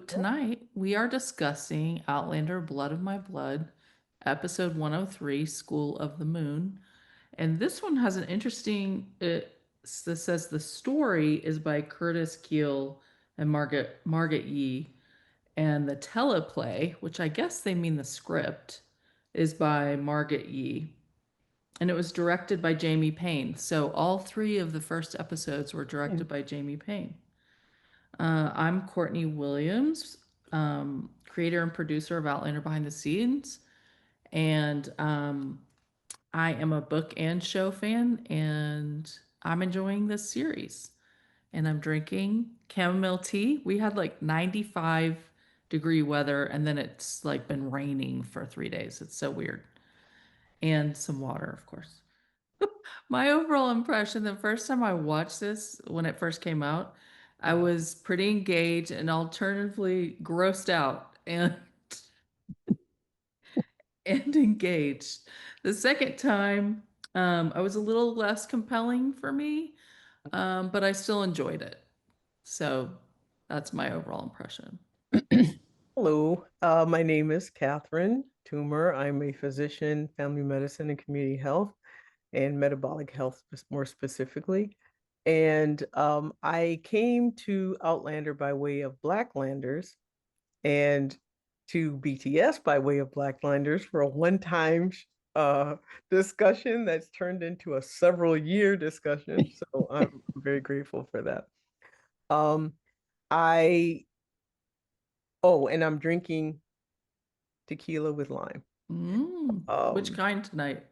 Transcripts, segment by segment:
tonight we are discussing Outlander Blood of My Blood, episode 103, School of the Moon. And this one has an interesting, this says the story is by Curtis Keel and Margaret Yee. And the teleplay, which I guess they mean the script, is by Margaret Yee. And it was directed by Jamie Payne. So all three of the first episodes were Yeah. directed by Jamie Payne. I'm Courtney Williams, creator and producer of Outlander Behind the Scenes. And I am a book and show fan, and I'm enjoying this series. And I'm drinking chamomile tea. We had like 95-degree weather, and then it's like been raining for 3 days. It's so weird. And some water, of course. My overall impression, the first time I watched this, when it first came out, I was pretty engaged and alternatively grossed out and engaged. The second time, I was a little less compelling for me, but I still enjoyed it. So that's my overall impression. Hello, my name is Catherine Toomer. I'm a physician, family medicine, and community health, and metabolic health more specifically. And I came to Outlander by way of Blacklanders and to BTS by way of Blacklanders for a one-time discussion that's turned into a several-year discussion. So I'm very grateful for that. I Oh, and I'm drinking tequila with lime. Which kind tonight?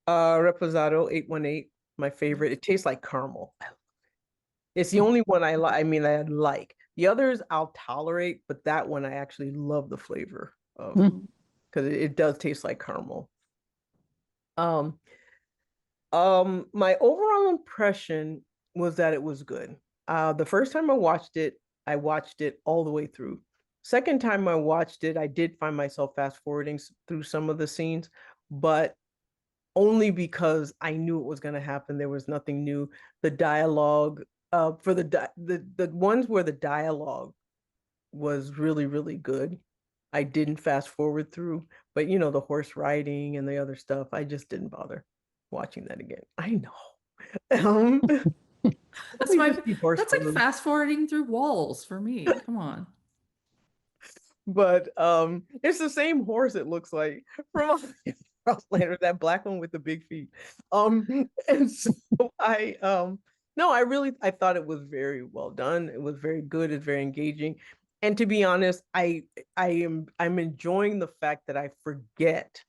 Reposado 818, my favorite. It tastes like caramel. It's the only one I like. I mean, I like. The others I'll tolerate, but that one I actually love the flavor of because it does taste like caramel. Um, my overall impression was that it was good. The first time I watched it all the way through. Second time I watched it, I did find myself fast forwarding through some of the scenes, but only because I knew it was going to happen. There was nothing new. The dialogue, for the ones where the dialogue was really, really good, I didn't fast forward through. But you know, the horse riding and the other stuff, I just didn't bother watching that again. I know. Um, That's horse like fast forwarding through walls for me. Come on. But it's the same horse, it looks like, from Outlander, that black one with the big feet. And so I no, I thought it was very well done. It was very good, it's very engaging. And to be honest, I'm enjoying the fact that I forget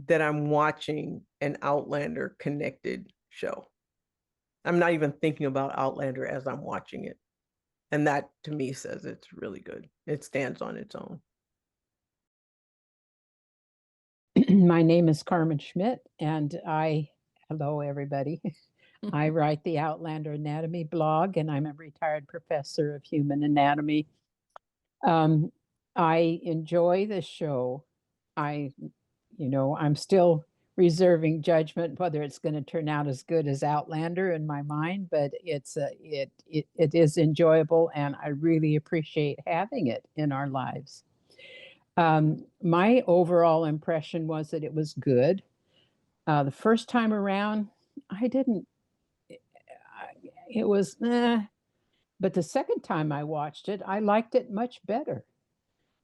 that I'm watching an Outlander connected show. I'm not even thinking about Outlander as I'm watching it. And that to me says it's really good. It stands on its own. My name is Carmen Schmidt, and hello, everybody. I write the Outlander Anatomy blog, and I'm a retired professor of human anatomy. I enjoy the show. I'm still reserving judgment whether it's going to turn out as good as Outlander in my mind, but it is enjoyable, and I really appreciate having it in our lives. My overall impression was that it was good. The first time around, I didn't. It was, but the second time I watched it, I liked it much better.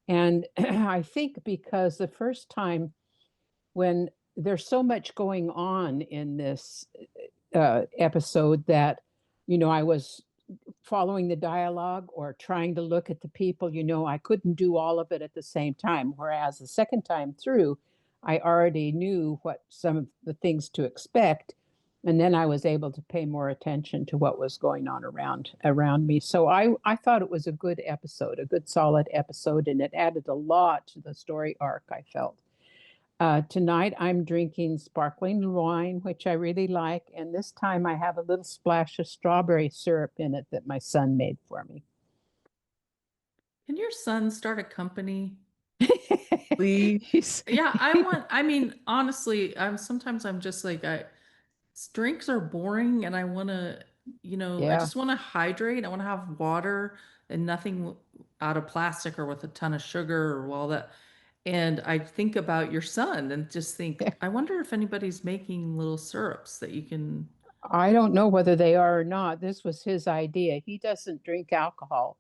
And I think because the first time, when there's so much going on in this episode that, I was following the dialogue or trying to look at the people, I couldn't do all of it at the same time. Whereas the second time through, I already knew what some of the things to expect. And then I was able to pay more attention to what was going on around me. So I thought it was a good episode, a good solid episode, and it added a lot to the story arc, I felt. Tonight I'm drinking sparkling wine, which I really like, and this time I have a little splash of strawberry syrup in it that my son made for me. Can your son start a company? Please. Yeah, I mean, honestly, sometimes I'm just like, drinks are boring and I want to, I Yeah. just want to hydrate. I want to have water and nothing out of plastic or with a ton of sugar or all that. And I think about your son and just think, I wonder if anybody's making little syrups that you can, I don't know whether they are or not. This was his idea. He doesn't drink alcohol,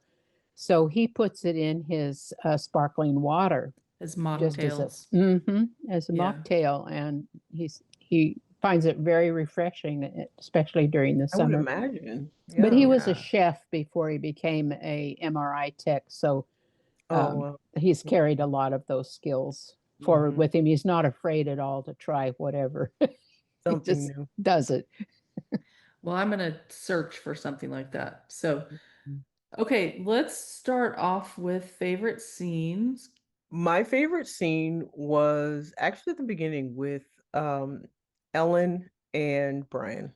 so he puts it in his sparkling water as just as a mocktails. as a Yeah. mocktail, and he finds it very refreshing, especially during the I would summer. imagine. But he Yeah. was a Yeah. chef before he became a MRI tech, so Oh, well. he's carried a lot of those skills forward Hmm. with him. He's not afraid at all to try whatever. He Something just new. does it. Well, I'm going to search for something like that. So, Mhm. okay, let's start off with favorite scenes. My favorite scene was actually at the beginning with um, Ellen and Brian.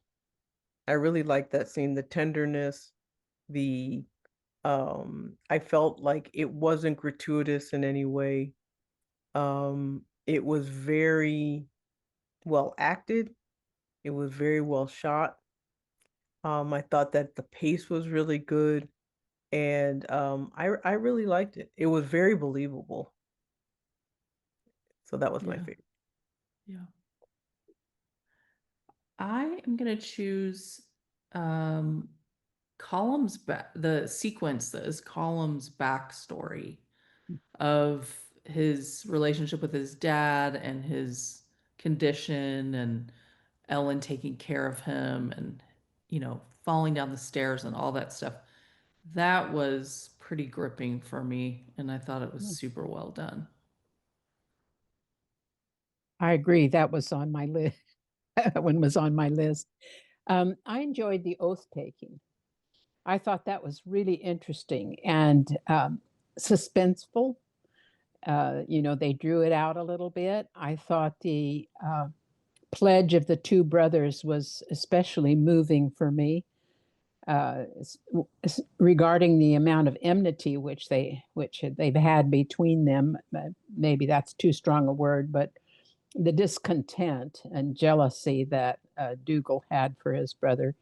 I really liked that scene, the tenderness, the I felt like it wasn't gratuitous in any way. It was very well acted. It was very well shot. I thought that the pace was really good, and I really liked it. It was very believable. So that was my Yeah. favorite. Yeah. I am going to choose um, Column's back, the sequence that is Column's backstory of his relationship with his dad and his condition and Ellen taking care of him and, falling down the stairs and all that stuff. That was pretty gripping for me, and I thought it was super well done. I agree. That was on my list. That one was on my list. I enjoyed the oath taking. I thought that was really interesting and suspenseful. They drew it out a little bit. I thought the pledge of the two brothers was especially moving for me, uh, regarding the amount of enmity which they've had between them. Maybe that's too strong a word, but the discontent and jealousy that Dougal had for his brother.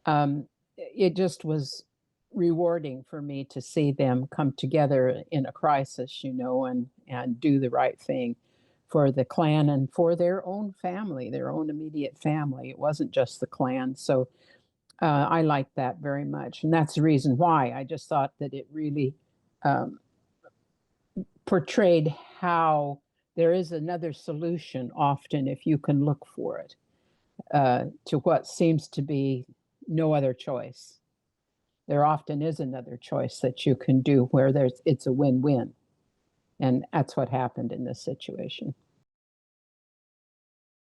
It just was rewarding for me to see them come together in a crisis, and do the right thing for the clan and for their own family, their own immediate family. It wasn't just the clan. So I liked that very much. And that's the reason why I just thought that it really um, portrayed how there is another solution often if you can look for it, to what seems to be no other choice. There often is another choice that you can do where it's a win-win, and that's what happened in this situation.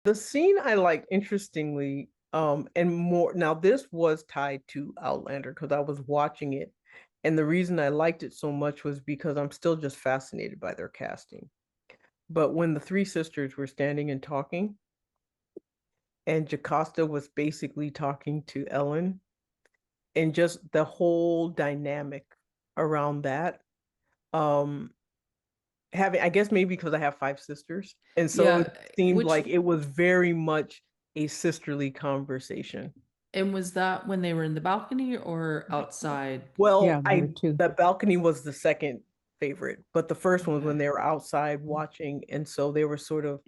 The scene I liked, interestingly, and more now this was tied to Outlander because I was watching it, and the reason I liked it so much was because I'm still just fascinated by their casting. But when the three sisters were standing and talking, and Jocasta was basically talking to Ellen, and just the whole dynamic around that, um, having, I guess maybe because I have five sisters, and so it Yeah, seemed which like it was very much a sisterly conversation. and was that when they were in the balcony or outside? Yeah, Well, there were I two. the balcony was the second favorite, but the first one was when Okay. they were outside watching, and so they were sort of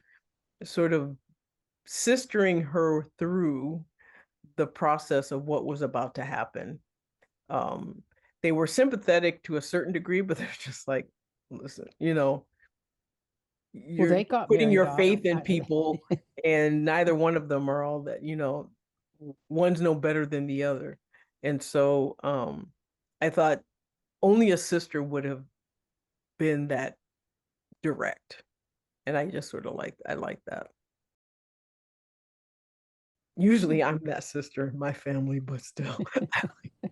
sistering her through the process of what was about to happen. Um, they were sympathetic to a certain degree, but they're just like, listen, Well, you're they got putting married your off. faith in people, and neither one of them are all that, one's no better than the other. And so I thought only a sister would have been that direct. And I just sort of I like that. Usually I'm that sister in my family, but still.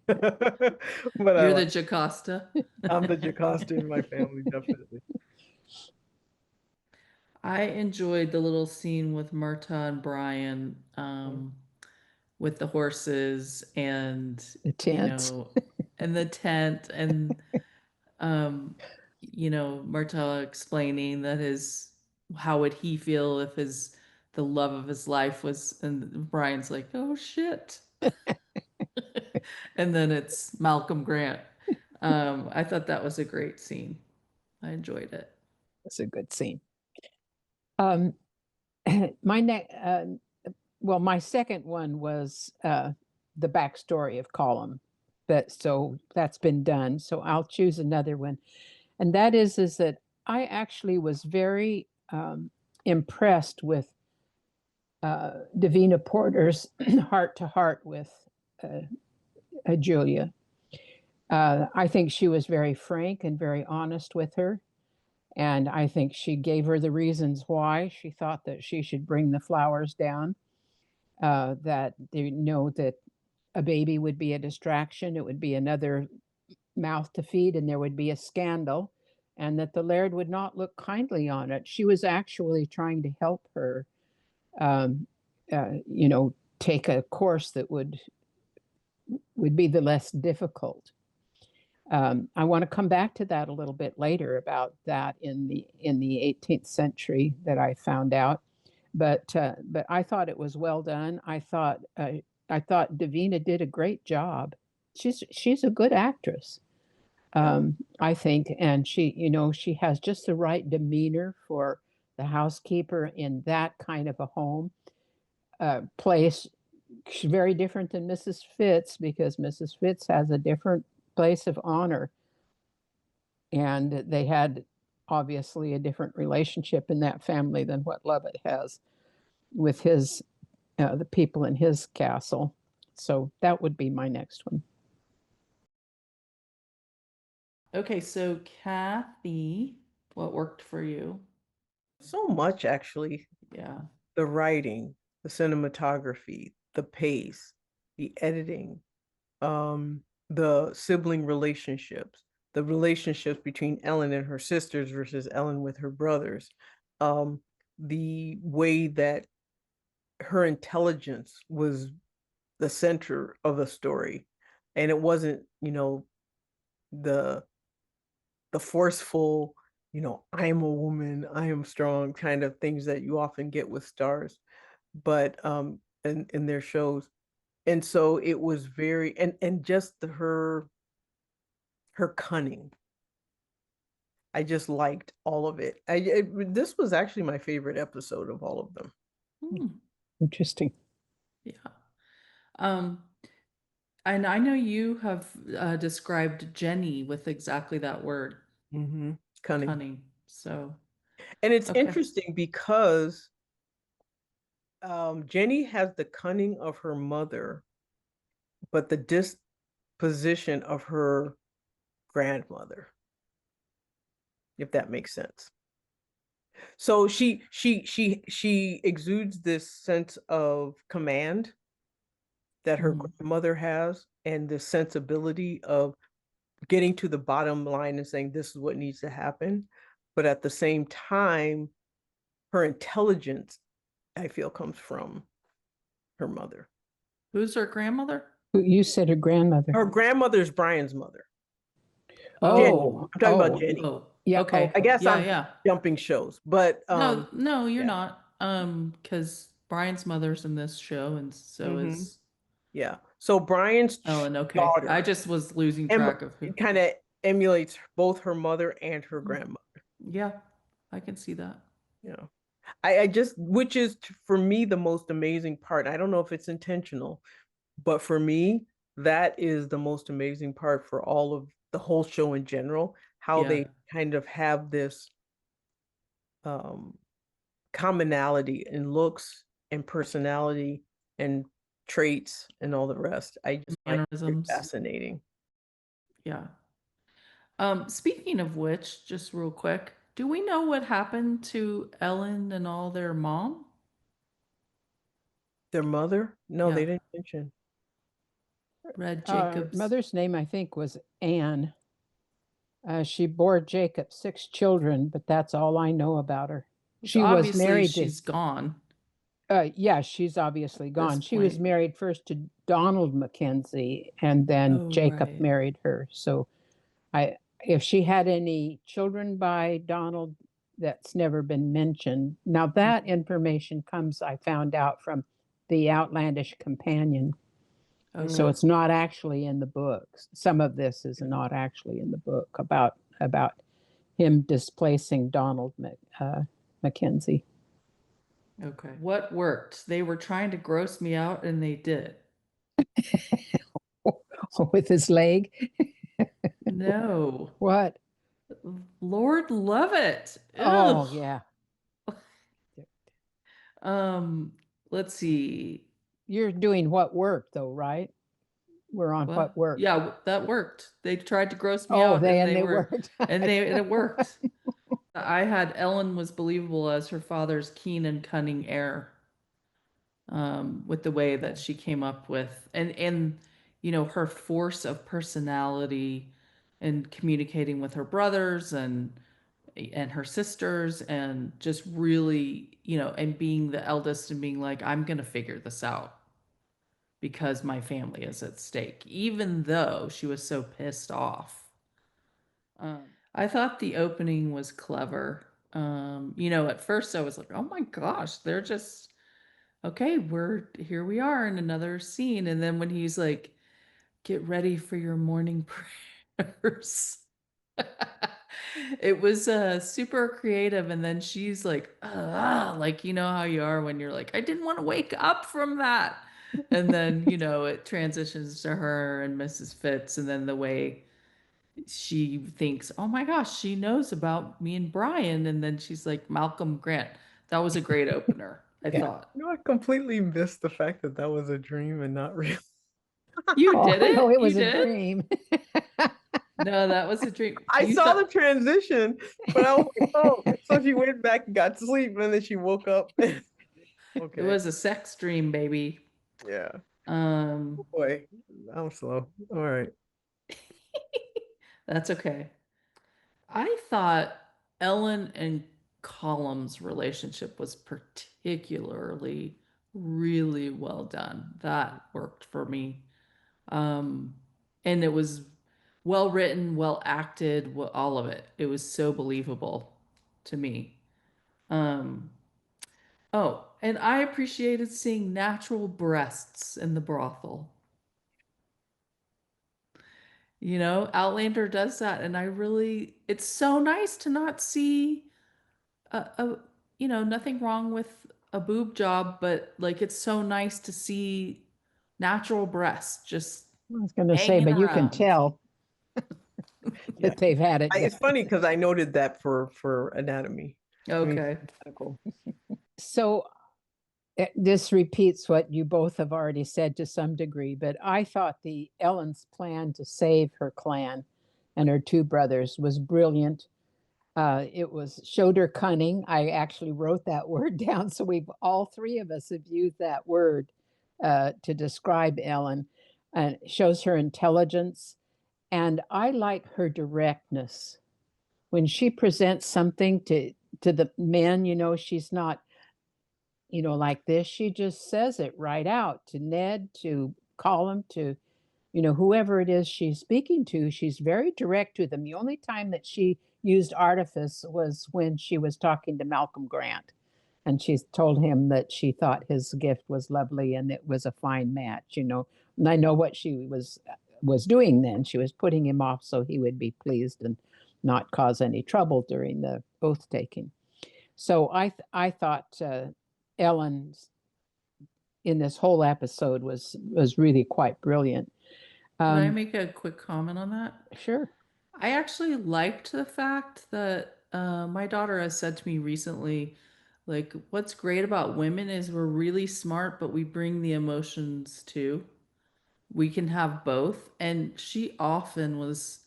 But You're the Jocasta. I'm the Jocasta in my family, definitely. I enjoyed the little scene with Myrta and Brian, with the horses and, The you tent. know, and the tent and, um, Myrta explaining that how would he feel if the love of his life was, and Brian's like, oh shit. And then it's Malcolm Grant. I thought that was a great scene. I enjoyed it. That's a good scene. My next, well, my second one was the backstory of Column. So that's been done. So I'll choose another one, and that is that I actually was very impressed with Davina Porter's heart to heart with Julia. I think she was very frank and very honest with her. And I think she gave her the reasons why she thought that she should bring the flowers down, that they know that a baby would be a distraction, it would be another mouth to feed, and there would be a scandal, and that the Laird would not look kindly on it. She was actually trying to help her, um, take a course that would be the less difficult. I want to come back to that a little bit later about that in the 18th century that I found out, but I thought it was well done. I thought Davina did a great job. She's a good actress, Yeah. I think, and she has just the right demeanor for the housekeeper in that kind of a home place. She's very different than Mrs. Fitz, because Mrs. Fitz has a different place of honor, and they had obviously a different relationship in that family than what Lovett has with his the people in his castle. So that would be my next one. Okay, so Kathy, what worked for you? So much, actually. Yeah. The writing, the cinematography, the pace, the editing, the sibling relationships, the relationships between Ellen and her sisters versus Ellen with her brothers, the way that her intelligence was the center of the story. And it wasn't, the forceful, I am a woman, I am strong kind of things that you often get with stars, but in their shows. And so it was very, and just her cunning. I just liked all of it. This was actually my favorite episode of all of them. Hmm. Interesting. Yeah. And I know you have described Jenny with exactly that word, Cunning. cunning. So, And it's okay. interesting because Jenny has the cunning of her mother, but the disposition of her grandmother, if that makes sense. So she exudes this sense of command that her grandmother has, and the sensibility of getting to the bottom line and saying this is what needs to happen. But at the same time, her intelligence, I feel, comes from her mother. Who's her grandmother? You said her grandmother. Her grandmother's Brian's mother. Jenny. Oh, I'm talking about Jenny. Oh, yeah. okay. I guess Yeah, I'm yeah. jumping shows, but No, you're yeah. not. Because Brian's mother's in this show, and so is yeah. So Brian's Ellen. Okay, daughter I just was losing track of who. kind of emulates both her mother and her grandmother. Yeah, I can see that. Yeah. I just, which is for me the most amazing part. I don't know if it's intentional, but for me, that is the most amazing part for all of the whole show in general, how Yeah. they kind of have this commonality in looks and personality and traits and all the rest. I just find it Mannerisms. fascinating. Yeah. Speaking of which, just real quick, do we know what happened to Ellen and all their mom? Their mother? No, Yeah. they didn't mention. Red Jacobs. Mother's name, I think, was Anne. She bore Jacob 6 children, but that's all I know about her. She was Obviously, married to. she's gone. Yeah, she's obviously gone. This She was point. married first to Donald Mackenzie, and then Oh, Jacob right. married her. So, if she had any children by Donald, that's never been mentioned. Now that information comes, I found out from the Outlandish Companion. So Okay. it's not actually in the books. Some of this is not actually in the book about him displacing Donald Mackenzie. Okay. What worked? They were trying to gross me out and they did. With his leg. No. What? Lord love it. Oh, Ugh. yeah. Um, let's see. You're doing what worked, though, right? We're on what What? worked. Yeah, that worked. They tried to gross me Oh, out they and and they they were worked. and it worked. I had Ellen was believable as her father's keen and cunning heir, with the way that she came up with and you know her force of personality and communicating with her brothers and her sisters and just really, you know, and being the eldest and being like, I'm gonna figure this out because my family is at stake, even though she was so pissed off. I thought the opening was clever. You know, at first I was like, oh my gosh, they're just okay, we're here we are in another scene. And then when he's like, get ready for your morning prayers. It was super creative, and then she's like you know how you are when you're like, I didn't want to wake up from that. And then, you know, it transitions to her and Mrs. Fitz, and then the way she thinks, oh my gosh, she knows about me and Brian, and then she's like, Malcolm Grant. That was a great opener, I Yeah. thought. You know, I completely missed the fact that that was a dream and not real. You Oh did no, it? it You was a did? dream. No, that was a dream. I You saw the thought transition, but I was like, oh, so she went back and got to sleep, and then she woke up. it Okay, was a sex dream, baby. yeah. Um, Boy, I'm slow. All right. that's okay. I thought Ellen and Colum's relationship was particularly really well done. That worked for me. Um, and it was well written, well acted, all of it. It was so believable to me. Um, oh, and I appreciated seeing natural breasts in the brothel. You know, Outlander does that, and I really, it's so nice to not see a you know, nothing wrong with a boob job, but like it's so nice to see natural breasts just I was going to say, hanging but you can around. tell Yeah. that they've had it It's done. funny because I noted that for anatomy. I mean, Okay. medical. So this repeats what you both have already said to some degree, but I thought the Ellen's plan to save her clan and her two brothers was brilliant. It was showed her cunning. I actually wrote that word down, so we've all three of us have used that word to describe Ellen, and it shows her intelligence. And I like her directness when she presents something to the men. You know, she's not, you know, like this. She just says it right out to Ned, to Colin, to, you know, whoever it is she's speaking to. She's very direct to them. The only time that she used artifice was when she was talking to Malcolm Grant, and she told him that she thought his gift was lovely and it was a fine match, you know. And I know what she was doing then. She was putting him off so he would be pleased and not cause any trouble during the oath taking. So I thought Ellen in this whole episode was really quite brilliant. Can I Um, make a quick comment on that? sure. I actually liked the fact that my daughter has said to me recently, like, what's great about women is we're really smart, but we bring the emotions too. We can have both. And she often was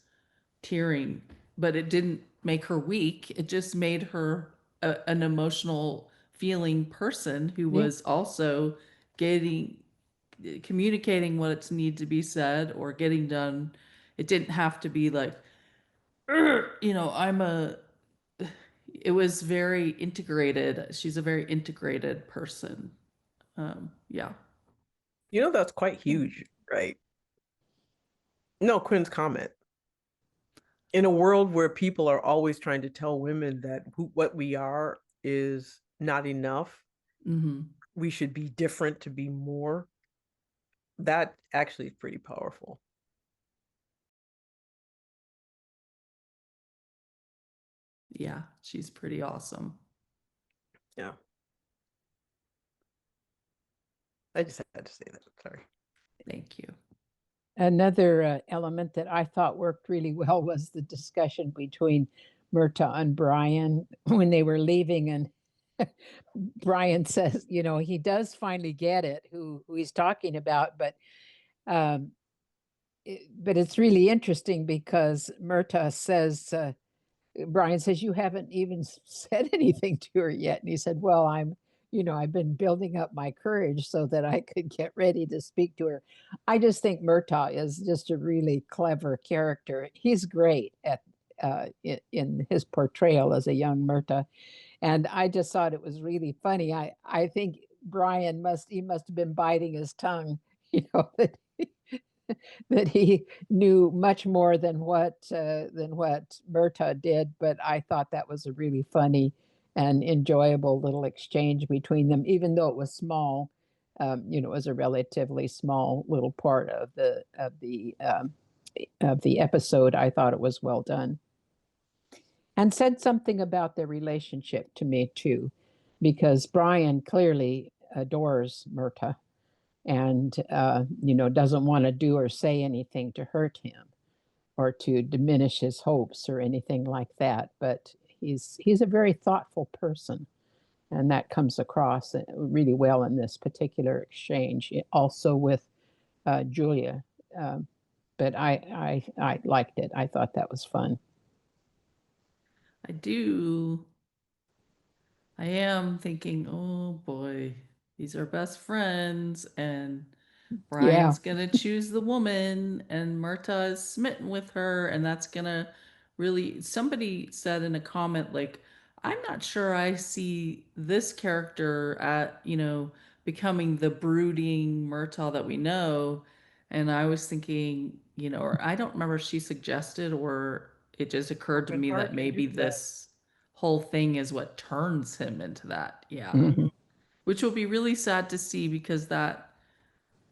tearing, but it didn't make her weak. It just made her an emotional feeling person who Yeah. was also getting communicating what needs to be said or getting done. It didn't have to be like, you know, it was very integrated. She's a very integrated person. Yeah. You know, that's quite huge, right? No, Quinn's comment. In a world where people are always trying to tell women that what we are is not enough, Hmm. we should be different to be more. that actually is pretty powerful. Yeah, she's pretty awesome. Yeah. I just had to say that. Sorry. Thank you. Another element that I thought worked really well was the discussion between Myrta and Brian when they were leaving, and Brian says, you know, he does finally get it who he's talking about, um, but it's really interesting because Myrta says, Brian says, you haven't even said anything to her yet. And he said, well, I've been building up my courage so that I could get ready to speak to her. I just think Murtaugh is just a really clever character. He's great in his portrayal as a young Murtaugh. And I just thought it was really funny. I think Brian must have been biting his tongue, that that he knew much more than what Murtaugh did. But I thought that was a really funny and enjoyable little exchange between them, even though it was small. It was a relatively small little part of the episode. I thought it was well done and said something about their relationship to me too, because Brian clearly adores Murta and doesn't want to do or say anything to hurt him or to diminish his hopes or anything like that. But he's a very thoughtful person, and that comes across really well in this particular exchange. Also with Julia, um, but I liked it. I thought that was fun. I do. I am thinking, oh boy, these are best friends, and Yeah, Brian's gonna choose the woman, and Myrta is smitten with her, and that's gonna really. Somebody said in a comment, like, I'm not sure I see this character becoming the brooding Myrta that we know. And I was thinking, or I don't remember if she suggested or it just occurred to Open me that heart can do maybe that. this whole thing is what turns him into that. Yeah. hmm Which will be really sad to see because that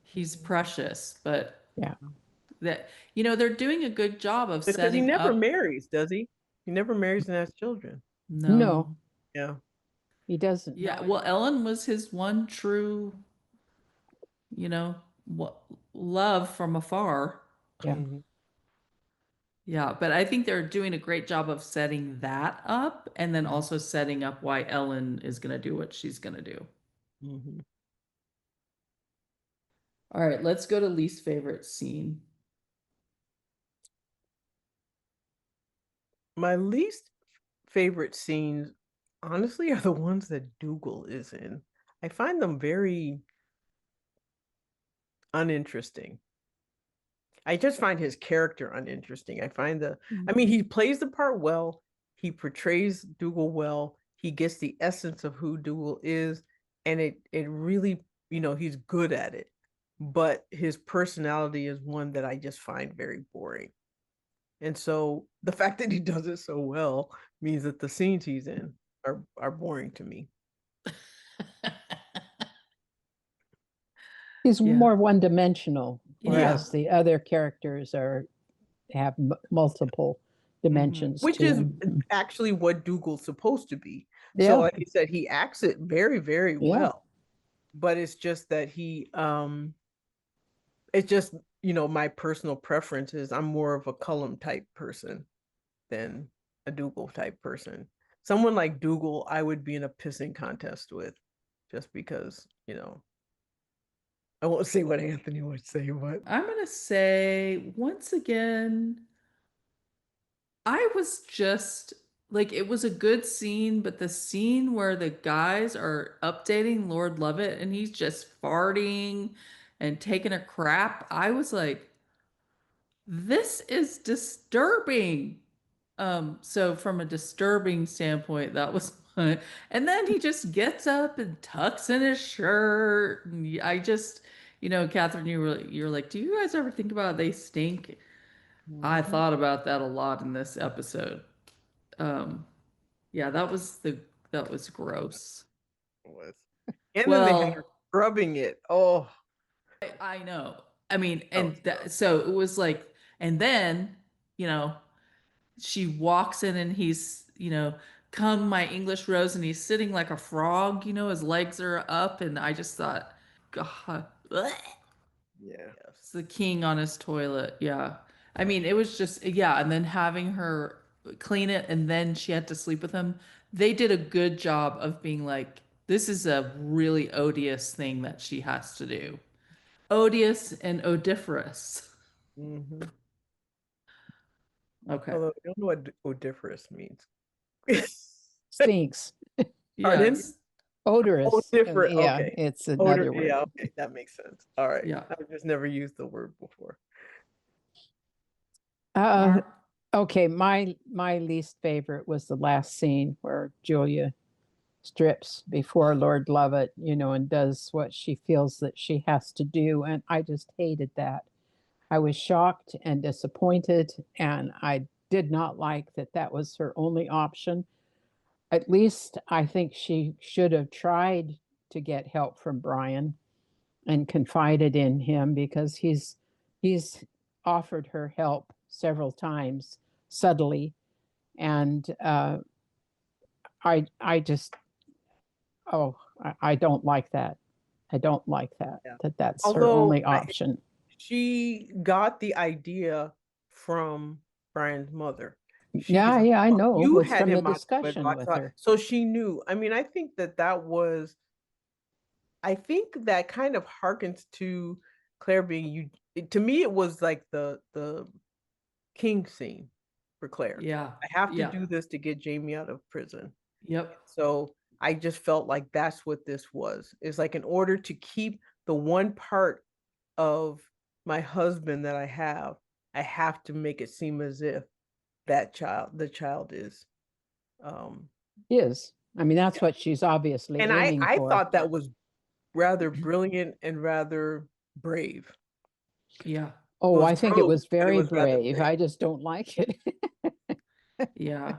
he's precious, but yeah. that they're doing a good job of Because he setting never up. marries, does he? He never marries and has children. No, No. Yeah. he doesn't. Yeah, well, Ellen was his one true, you know, what love from afar. Yeah. Hmm. Yeah, but I think they're doing a great job of setting that up and then also setting up why Ellen is going to do what she's going to do. Hmm. All right, let's go to least favorite scene. My least favorite scenes, honestly, are the ones that Dougal is in. I find them very uninteresting. I just find his character uninteresting. I mean, he plays the part well. He portrays Dougal well. He gets the essence of who Dougal is, and it really, he's good at it. But his personality is one that I just find very boring. And so the fact that he does it so well means that the scenes he's in are boring to me. He's Yeah. more one-dimensional, Yeah. whereas the other characters have multiple dimensions Which to is them. actually what Dougal's supposed to be. So Yeah, like you said, he acts it very, very yeah. well. But it's just that it's just, my personal preference is I'm more of a Cullum type person than a Dougal type person. Someone like Dougal, I would be in a pissing contest with just because, I won't say what Anthony would say, but I'm going to say once again, I was just like, it was a good scene, but the scene where the guys are updating Lord Lovett and he's just farting and taking a crap, I was like, this is disturbing. So from a disturbing standpoint, that was fun. And then he just gets up and tucks in his shirt. And I just, Catherine, you're like, do you guys ever think about they stink? I Mhm. thought about that a lot in this episode. Um, yeah, that was gross. Was. And then they had her Well, scrubbing it. Oh, I know. I mean, That and was rough. that, so it was like, and then, you know, she walks in and he's, come my English rose, and he's sitting like a frog, his legs are up, and I just thought, God, bleh. Yeah. It's the king on his toilet. Yeah. I mean, it was just, yeah, and then having her clean it and then she had to sleep with him. They did a good job of being like, this is a really odious thing that she has to do. Odious and odiferous. Hmm. Okay. Although I don't know what odoriferous means. Stinks. Pardon? Yes. Oh, Odorous. different. Yeah, Okay. it's Odor. another word. Yeah. Okay. That makes sense. All right. Yeah. I've just never used the word before. Uh, Mark. okay, my least favorite was the last scene where Julia strips before Lord Lovett, and does what she feels that she has to do. And I just hated that. I was shocked and disappointed, and I did not like that that was her only option. At least I think she should have tried to get help from Brian and confided in him because he's offered her help several times subtly, and I just I don't like that. I don't like that Yeah. that's her Although only option. she got the idea from Brian's mother. She's Yeah, like, yeah, I "Look, know. you It's had from the him out of discussion wedlock." with her. So she knew. I mean, I think that was, I think that kind of harkens to Claire being to me, it was like the king scene for Claire. Yeah. I have to Yeah. do this to get Jamie out of prison. Yep. So I just felt like that's what this was. It's like in order to keep the one part of my husband that I have to make it seem as if the child is. Um, Is. I mean, that's yeah. what she's obviously And aiming I for. thought that was rather brilliant and rather brave. Yeah. It Oh, was I think it gross, was but it very was rather brave. brave. I just don't like it. Yeah.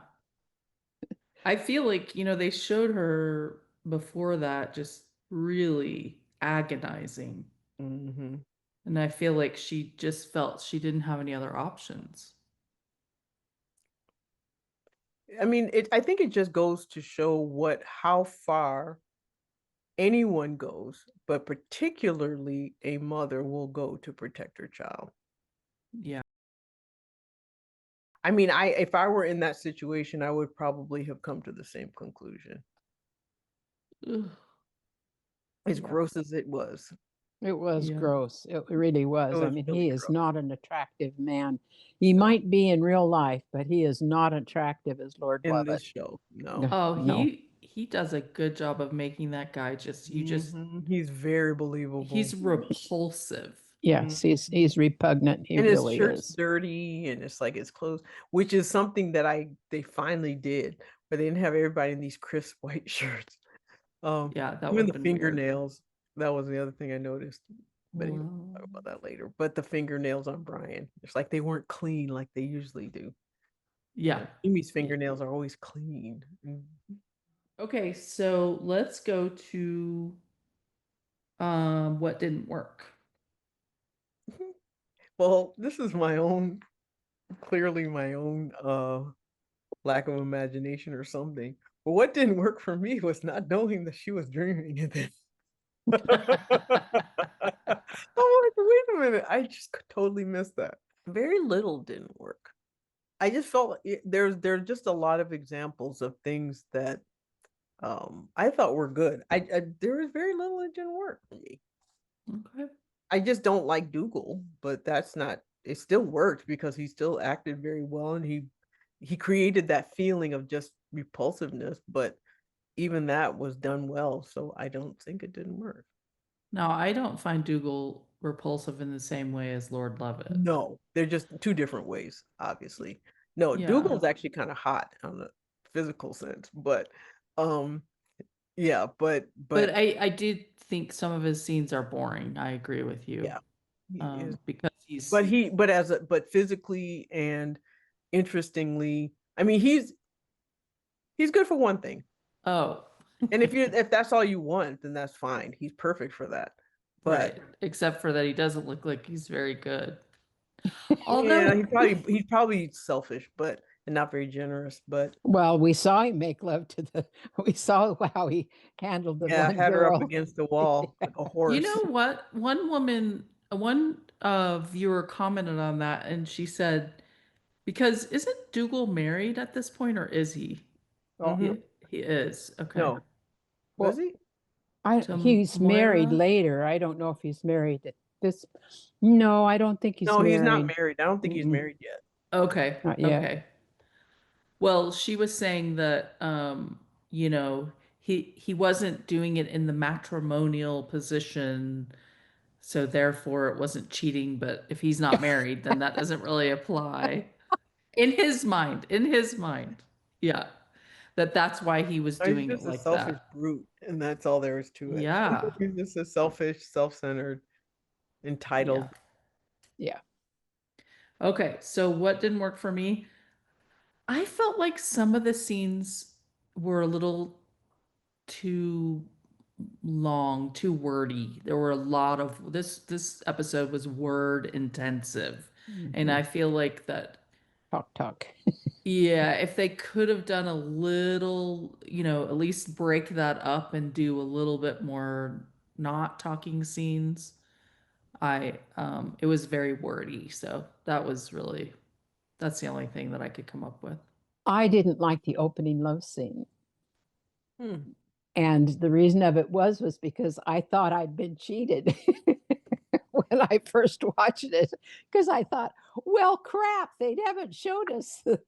I feel like, they showed her before that just really agonizing. Hmm. And I feel like she just felt she didn't have any other options. I mean, I think it just goes to show how far anyone goes, but particularly a mother will go to protect her child. Yeah. I mean, if I were in that situation, I would probably have come to the same conclusion. Ugh. As Yeah. gross as it was. It was Yeah. gross. It really It was. I was mean, really he is gross. not an attractive man. He No. might be in real life, but he is not attractive as Lord In this Lovett. show, no. No, Oh, no. he does a good job of making that guy He's very believable. he's repulsive. Yes, Mhm. he's repugnant. He And his really shirt's is. dirty, and it's like his clothes, which is something that they finally did, where they didn't have everybody in these crisp white shirts. Yeah, that would Even have the been weird. fingernails, that was the other thing I noticed. But anyway, we'll Well, talk about that later. But the fingernails on Brian, it's like they weren't clean like they usually do. yeah. Amy's fingernails are always clean. Okay, so let's go to what didn't work. Well, this is clearly my own lack of imagination or something. But what didn't work for me was not knowing that she was dreaming and then I'm like, wait a minute, I just totally missed that. Very little didn't work. I just felt like there's just a lot of examples of things that I thought were good. There was very little that didn't work for me. Okay. I just don't like Dougal, but that's not, it still worked because he still acted very well, and he created that feeling of just repulsiveness, but even that was done well, so I don't think it didn't work. Now, I don't find Dougal repulsive in the same way as Lord Lovett. No, they're just two different ways, obviously. No, Yeah. Dougal's actually kind of hot on the physical sense, but um yeah, But but I did think some of his scenes are boring. I agree with you. yeah, he is. Because he's But physically and interestingly, I mean, he's good for one thing. oh And if that's all you want, then that's fine. He's perfect for that. but Right. Except for that he doesn't look like he's very good. yeah, Although, he's probably selfish, but and not very generous. But Well, we saw him make love to the we saw how he handled the yeah, one had her up girl. against the wall like a you horse. know what? One viewer commented on that and she said, because isn't Dougal married at this point or is he? Well, Hmm. He is. Okay. No, was well, he? To he's married Moira? later. I don't know if he's married at this. No, I don't think he's No, he's not married. married. I don't think he's Mm-mm, married yet. Okay. not yet. Okay. Well, she was saying that you know, he wasn't doing it in the matrimonial position, so therefore it wasn't cheating, but if he's not married, then that doesn't really apply. In his mind, in his mind. Yeah. That's why he was He's doing it just a like selfish that. brute, and that's all there is to it. Yeah. He's just a selfish, self-centered, Yeah. entitled. Yeah. Okay, so what didn't work for me? I felt like some of the scenes were a little too long, too wordy. There were a lot of this episode was word intensive. And Hmm. I feel like that, Talk, talk. yeah, if they could have done a little, at least break that up and do a little bit more not talking scenes. It was very wordy, so that's the only thing that I could come up with. I didn't like the opening love scene. Hmm. And the reason of it was because I thought I'd been cheated when I first watched it. Because I thought, well, crap, they haven't showed us the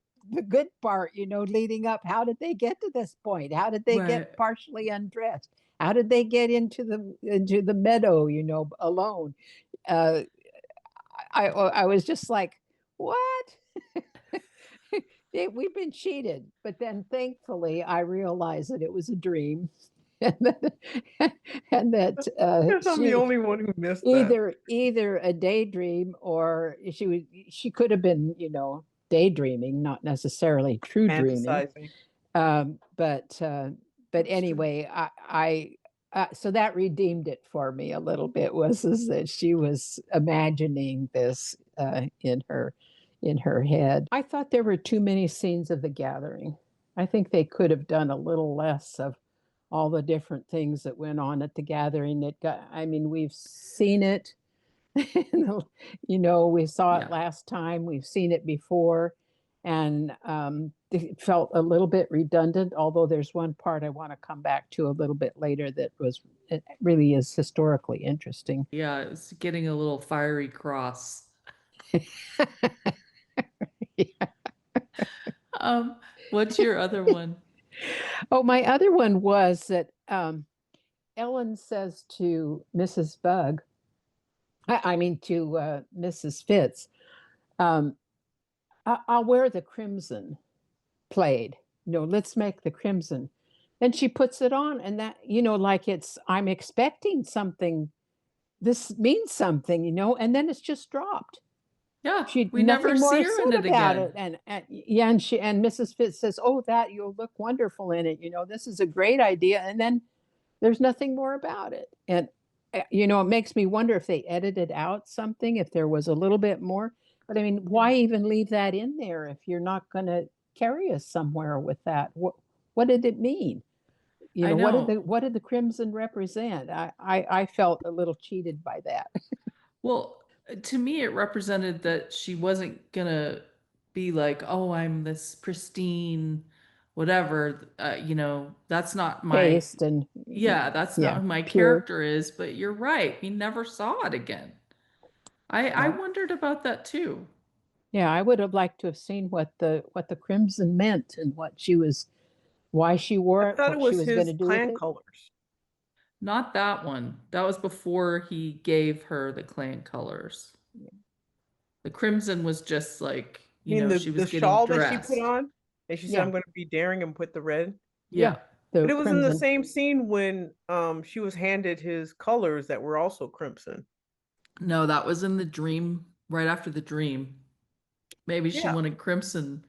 good part, leading up. How did they get to this point? How did they Right. get partially undressed? How did they get into the meadow, alone? Uh, I was just like, what? We've been cheated. But then thankfully, I realized that it was a dream. and that, and that Guess I'm the she only one who missed that. either a daydream or she could have been daydreaming, not necessarily true dreaming. Fantasizing. But That's true. anyway, I so that redeemed it for me a little bit, was is that she was imagining this in her head. I thought there were too many scenes of the gathering. I think they could have done a little less of all the different things that went on at the gathering. I mean, we've seen it. We saw it Yeah. last time. We've seen it before, and it felt a little bit redundant. Although there's one part I want to come back to a little bit later that was it really is historically interesting. Yeah, it's getting a little fiery cross. Um, what's your other one? Oh, my other one was that Ellen says to Mrs. Bug, I mean to Mrs. Fitz, um, I'll wear the crimson plaid. Let's make the crimson. And she puts it on, and that, like I'm expecting something. This means something, and then it's just dropped. Yeah, She we never nothing see more her in said it about again. it, and yeah, and Mrs. Fitz says, "Oh, that you'll look wonderful in it. This is a great idea." And then there's nothing more about it. And it makes me wonder if they edited out something, if there was a little bit more. But I mean, Yeah. why even leave that in there if you're not going to carry us somewhere with that? What did it mean? I know. What did the crimson represent? I felt a little cheated by that. Well, to me, it represented that she wasn't gonna be like, "Oh, I'm this pristine, whatever." That's not my, Chaste and yeah, that's not yeah, who my pure. character is. But you're right. We never saw it again. I Yeah. wondered about that too. Yeah, I would have liked to have seen what the crimson meant and why she I wore it, thought it what she was was going his to do with clan it. colors. Not that one. That was before he gave her the clan colors. The crimson was just like, I mean she was the getting shawl that she put dressed. on, and she said, Yeah, "I'm going to be daring and put the red." yeah, Yeah. the But it was in the crimson. same scene when she was handed his colors that were also crimson. No, that was in the dream, right after the dream. Maybe she Yeah. wanted crimson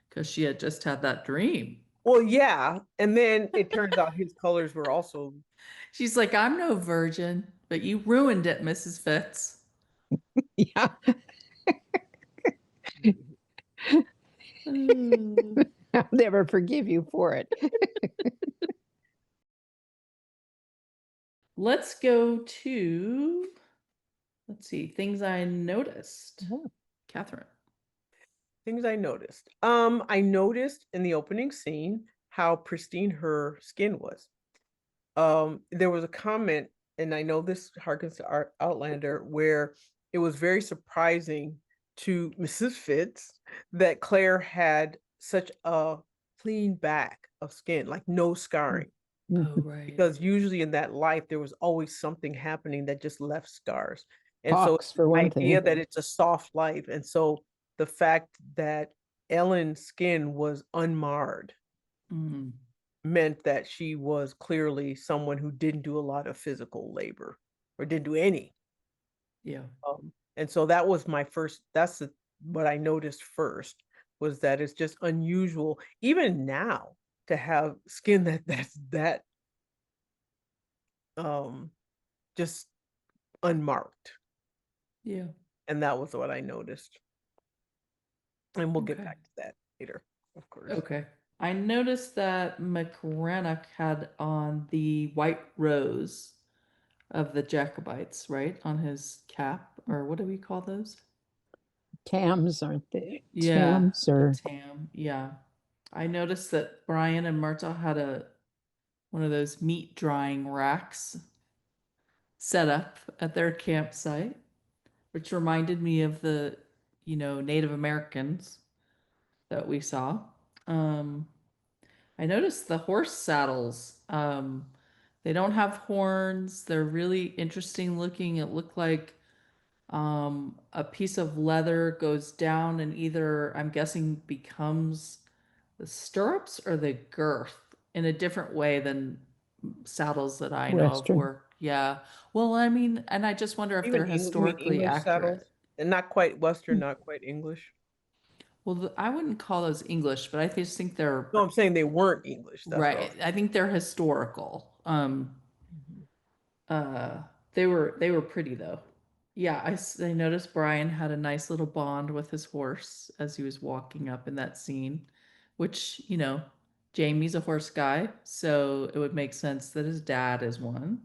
because she had just had that dream. Well, yeah. And then it turns out his colors were also She's like, I'm no virgin, but you ruined it, Mrs. Fitz. Yeah. Mm. I'll never forgive you for it. Let's go to, let's see, things I noticed. Oh. Catherine. things I noticed. I noticed in the opening scene how pristine her skin was. There was a comment, and I know this harkens to Outlander, where it was very surprising to Mrs. Fitz that Claire had such a clean back of skin, like no scarring. Oh, Mhm. right. Because usually in that life, there was always something happening that just left scars. And so Pox, for the one idea thing. that it's a soft life, and so the fact that Ellen's skin was unmarred Mm. meant that she was clearly someone who didn't do a lot of physical labor or didn't do any. Yeah. And so that was my first, what I noticed first was that it's just unusual, even now, to have skin that's that um just unmarked. Yeah. And that was what I noticed. And we'll get Okay. back to that later, of course. Okay. I noticed that McRannock had on the white rose of the Jacobites, right? On his cap, or what do we call those? Tams, aren't they? Yeah, Tams a or tam. Yeah. I noticed that Brian and Myrtle had a one of those meat drying racks set up at their campsite, which reminded me of the, Native Americans that we saw. Um, I noticed the horse saddles. They don't have horns. They're really interesting looking. It looked like a piece of leather goes down and either, I'm guessing, becomes the stirrups or the girth in a different way than saddles that I know of Western. work. Yeah. Well, I mean, and I just wonder if they're You mean historically English saddles? accurate. And not quite Western, not quite English. Well, I wouldn't call those English, but I just think they're No, I'm saying they weren't English. That's what I right. was. I think they're historical. Mhm. Uh, they were pretty though. Yeah, I noticed Brian had a nice little bond with his horse as he was walking up in that scene, which, Jamie's a horse guy, so it would make sense that his dad is one.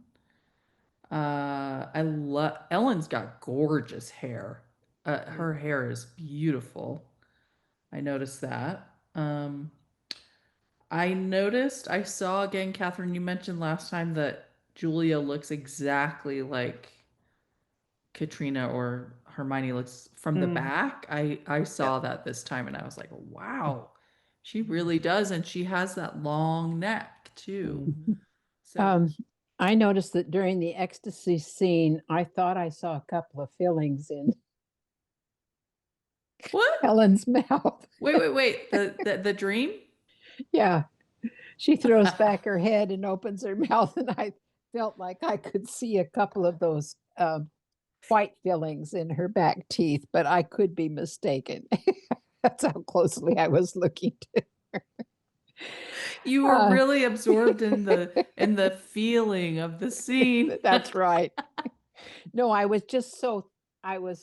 I love Ellen's got gorgeous hair. Her Mhm. hair is beautiful. I noticed that. I saw again, Catherine, you mentioned last time that Julia looks exactly like Katrina or Hermione looks from the Mm, back. I yeah. saw that this time and I was like, wow, she Mhm. really does. And she has that long neck too. Mhm. So, Um, I noticed that during the ecstasy scene, I thought I saw a couple of fillings in what? Helen's mouth. Wait. The dream? Yeah, she throws back her head and opens her mouth, and I felt like I could see a couple of those white fillings in her back teeth, but I could be mistaken. That's how closely I was looking to. You were Uh, really absorbed in the feeling of the scene. that's right. No, I was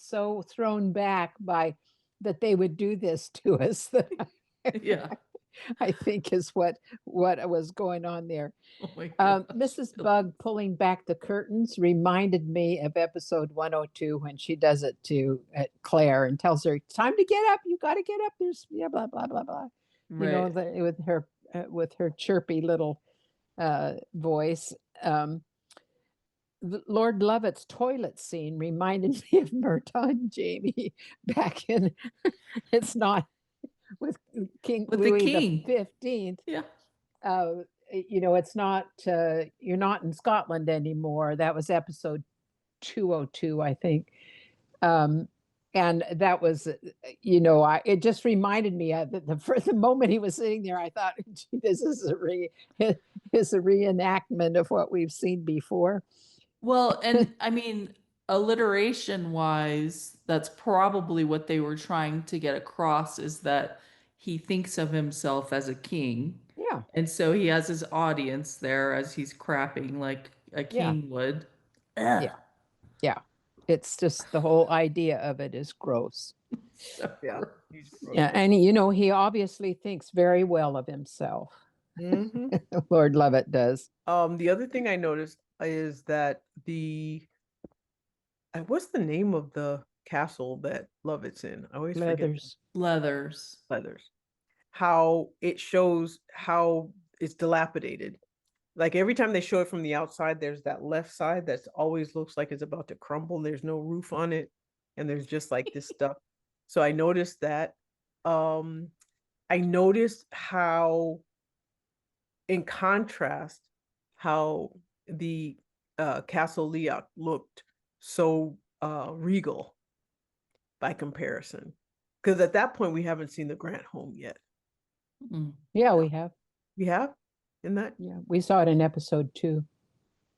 so thrown back by that they would do this to us that Yeah. I think is what was going on there. Oh my God. Mrs. Bug pulling back the curtains reminded me of episode 102 when she does it to Claire and tells her, "It's time to get up. You got to get up. There's yeah, blah blah blah blah." You know, Right. with her chirpy little voice. Um, Lord Lovett's toilet scene reminded me of Murtaugh and Jamie back in it's not with King With the Louis the king. 15th. Yeah. It's not you're not in Scotland anymore. That was episode 202, I think. Um, and that was, it just reminded me of the moment he was sitting there. I thought, gee, this is is a reenactment of what we've seen before. Well, and I mean, alliteration wise, that's probably what they were trying to get across is that he thinks of himself as a king. Yeah. Yeah. And so he has his audience there as he's crapping like a Yeah. king would. Ugh, Yeah. Yeah. It's just the whole idea of it is gross. so Yeah, gross. he's gross. Yeah. And, you know, he obviously thinks very well of himself. Hmm. Lord Lovett does. The other thing I noticed is that what's the name of the castle that Lovett's in? I always forget. Leathers. Leathers. Leathers. How it shows how it's dilapidated. Like every time they show it from the outside, there's that left side that always looks like it's about to crumble. There's no roof on it, and there's just like this stuff. So I noticed that. Um, I noticed how, in contrast, how the Castle Leoc looked so regal by comparison. Because at that point, we haven't seen the Grant home yet. Mm. Yeah, we have. We have in that. Yeah. We saw it in episode 2.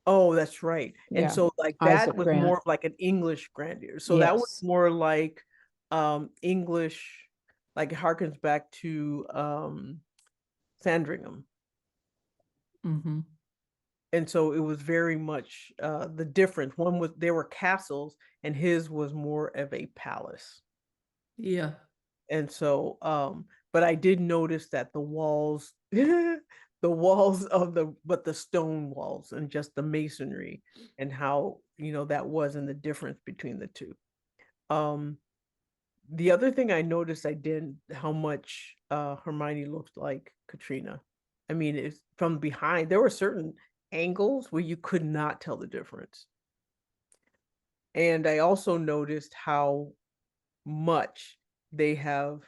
Oh, that's right. And Yeah. so like that Isaac was Grant. more of like an English grandeur. So that was Yes. more like English, like it harkens back to Sandringham. Mm-hmm. And so it was very much the difference. One was there were castles and his was more of a palace. Yeah. And so but I did notice that the walls the walls of the stone walls and just the masonry and how, you know, that was and the difference between the two. um the other thing I noticed, I did how much Hermione looked like Katrina. I mean, it's from behind there were certain angles where you could not tell the difference. And I also noticed how much they have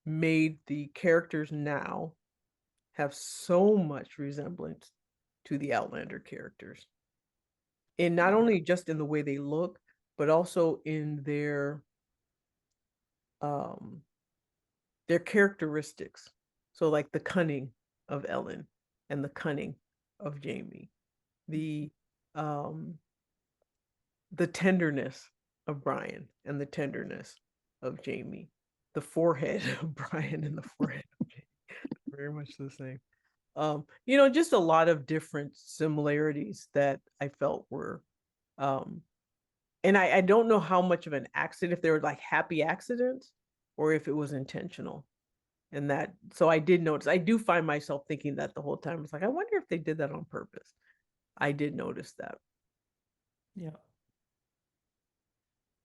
made the characters now have so much resemblance to the Outlander characters. And not only just in the way they look, but also in um their characteristics. So like the cunning of Ellen and the cunning of Jamie, the um the tenderness of Brian and the tenderness of Jamie, the forehead of Brian and the forehead of Jamie. Very much the same. You know, just a lot of different similarities that I felt were um and I don't know how much of an accident, if they were like happy accidents or if it was intentional. And that, so I did notice, I do find myself thinking that the whole time. It's like, I wonder if they did that on purpose. I did notice that. Yeah.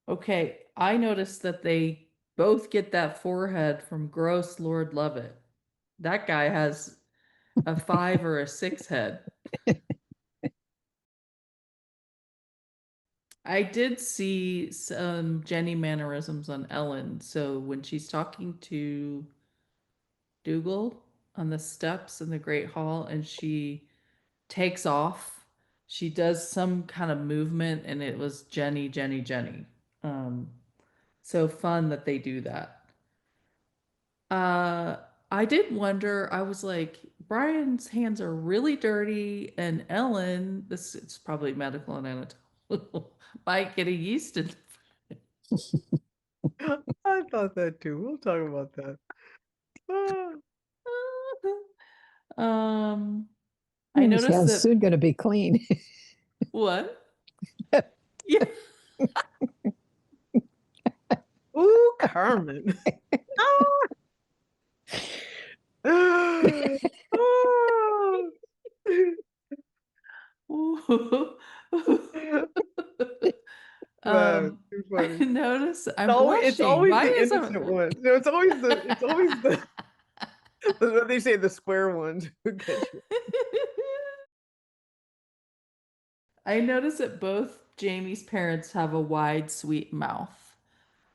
Okay. I noticed that they both get that forehead from gross Lord Lovett. That guy has a 5 or a 6 head. I did see some Jenny mannerisms on Ellen. So when she's talking to Dougal on the steps in the Great Hall and she takes off, she does some kind of movement and it was Jenny, Jenny, Jenny. Um, so fun that they do that. Uh, I did wonder, I was like, Brian's hands are really dirty, and Ellen, this it's probably medical and anatomical, might get a yeast in. I thought that too. We'll talk about that. um, I His noticed hand's that soon going to be clean. what? Yeah. Ooh, Carmen. Oh. Man, too I funny. noticed I'm It's blushing. always Why the is innocent ones. No, it's always the what they say, the square ones who get you. I noticed that both Jamie's parents have a wide, sweet mouth.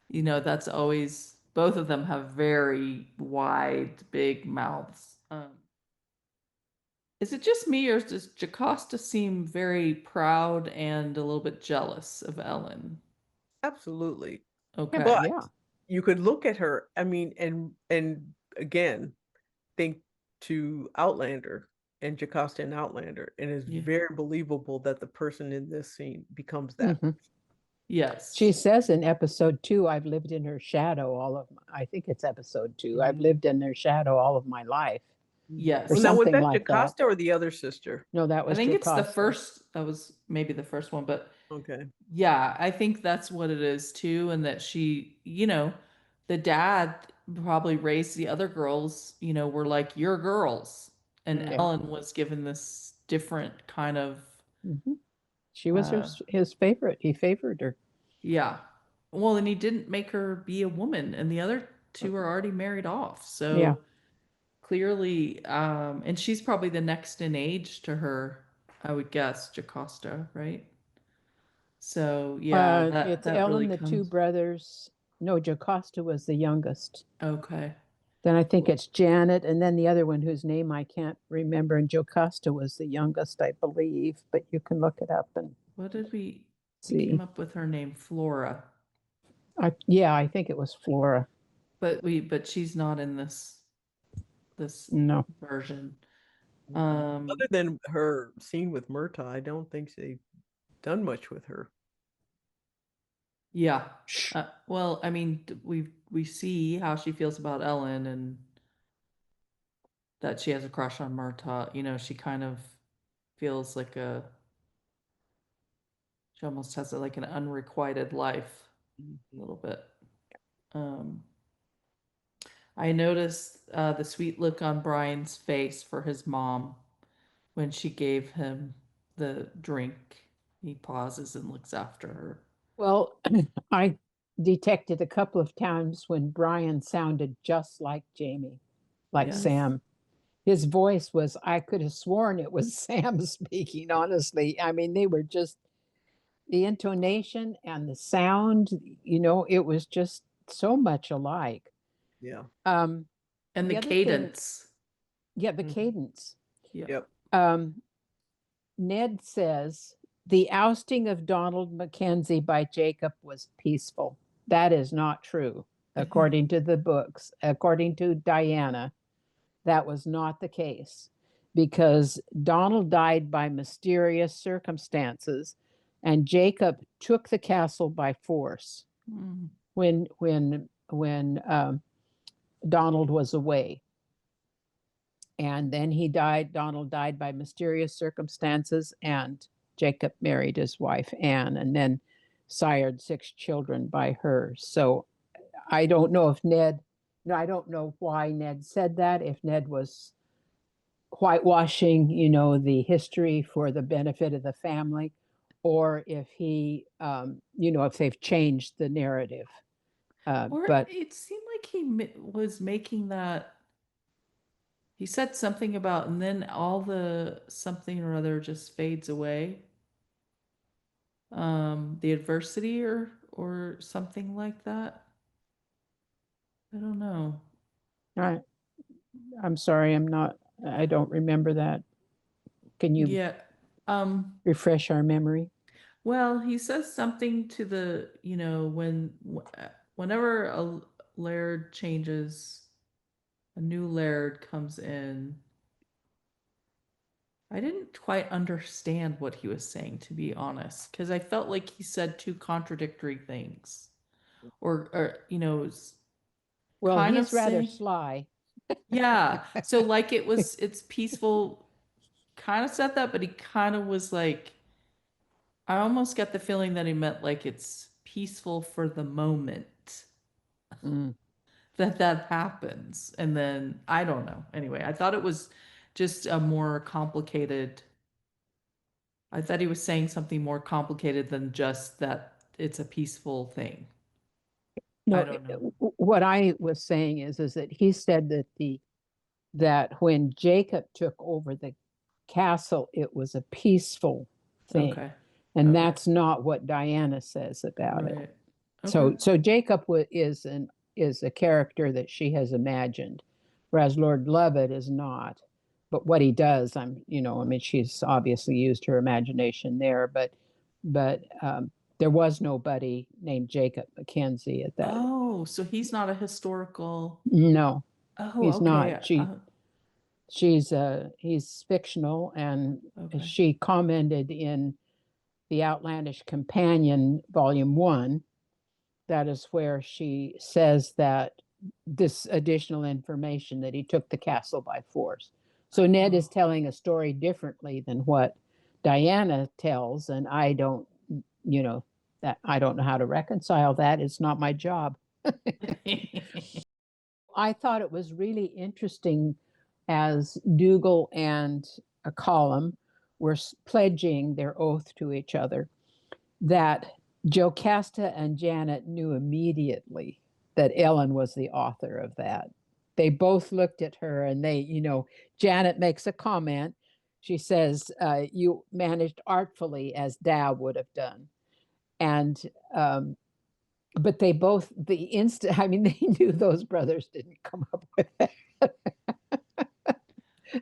You know, that's always, both of them have very wide, big mouths. Is it just me, or does Jocasta seem very proud and a little bit jealous of Ellen? Absolutely. Yeah, Okay. But yeah. you could look at her, I mean, and again, think to Outlander and Jocasta in Outlander, and it's Yeah. very believable that the person in this scene becomes that. Hmm. She Yes. says in episode 2, I've lived in her shadow all of my, I think it's episode 2. I've Mhm. lived in their shadow all of my life. Yes. or Well, now was something that like that. Jocasta or the other sister? No, that I was think it's the Jocasta. first, that was maybe the first one, but Okay. yeah, I think that's what it is too. And that the dad probably raised the other girls, were like, you're girls. And Mm. Yeah. Ellen was given this different kind of, Hmm. She was uh, his favorite. He favored her. yeah. Well, and he didn't make her be a woman, and the other two are already married off. Yeah. So clearly, and she's probably the next in age to her, I would guess, Jocasta, right? So yeah, that It's that really Ellen, the two comes. brothers. No, Jocasta was the youngest. Okay. Then I think it's Janet, and then the other one whose name I can't remember. And Jocasta was the youngest, I believe, but you can look it up and What did we came see. up with her name, Flora, Yeah, I think it was Flora. but she's not in this No. version. Other than her scene with Murtaugh, I don't think they've done much with her. Yeah. Well, I mean, we see how she feels about Ellen and that she has a crush on Murtaugh. She kind of feels like she almost has like an unrequited life a little bit. Um, I noticed the sweet look on Brian's face for his mom when she gave him the drink. He pauses and looks after her. Well, I detected a couple of times when Brian sounded just like Jamie, like Yes. Sam. His voice was, I could have sworn it was Sam speaking, honestly. I mean, they were just the intonation and the sound, it was just so much alike. Yeah. Um, And the the other thing, cadence. yeah, the Mhm. cadence. Yeah. Yep. Ned says the ousting of Donald Mackenzie by Jacob was peaceful. That is not true, according to the books. According to Diana, that was not the case because Donald died by mysterious circumstances and Jacob took the castle by force Mm. when Donald was away. And then he died. Donald died by mysterious circumstances, and Jacob married his wife Anne, and then sired 6 children by her. So I don't know if Ned. No, I don't know why Ned said that. If Ned was whitewashing, the history for the benefit of the family, or if if they've changed the narrative. Or But it seemed like he was making that. He said something about, and then all the something or other just fades away. The adversity or something like that. I don't know. I, I'm sorry, I don't remember that. Can you Yeah. Um, refresh our memory? well, he says something to the, whenever a laird changes, a new laird comes in. I didn't quite understand what he was saying, to be honest, because I felt like he said two contradictory things, or was Well, kind of he's rather saying, sly. yeah. So like it's peaceful, kind of said that, but he kind of was like, I almost get the feeling that he meant like it's peaceful for the moment Mm. that happens, and then I don't know. Anyway, I thought it was just a more complicated. I thought he was saying something more complicated than just that it's a peaceful thing. I No, don't know. what I was saying is that he said that when Jacob took over the castle, it was a peaceful thing, Okay. and Okay. that's not what Diana says about it. Right. Okay. So Jacob is a character that she has imagined, whereas Lord Lovett is not. But what he does, I mean, she's obviously used her imagination there, but there was nobody named Jacob Mackenzie at that. Oh, so he's not a historical. No, Oh, he's not. okay. He's fictional, and Okay. she commented in the Outlandish Companion, Volume 1. That is where she says that this additional information that he took the castle by force. So Ned is Oh. telling a story differently than what Diana tells, and I don't, you know, that I don't know how to reconcile that. It's not my job. I thought it was really interesting as Dougal and a Column were pledging their oath to each other that Jocasta and Janet knew immediately that Ellen was the author of that. They both looked at her and Janet makes a comment. She says, you managed artfully as Dad would have done. And, but they both, I mean, they knew those brothers didn't come up with that.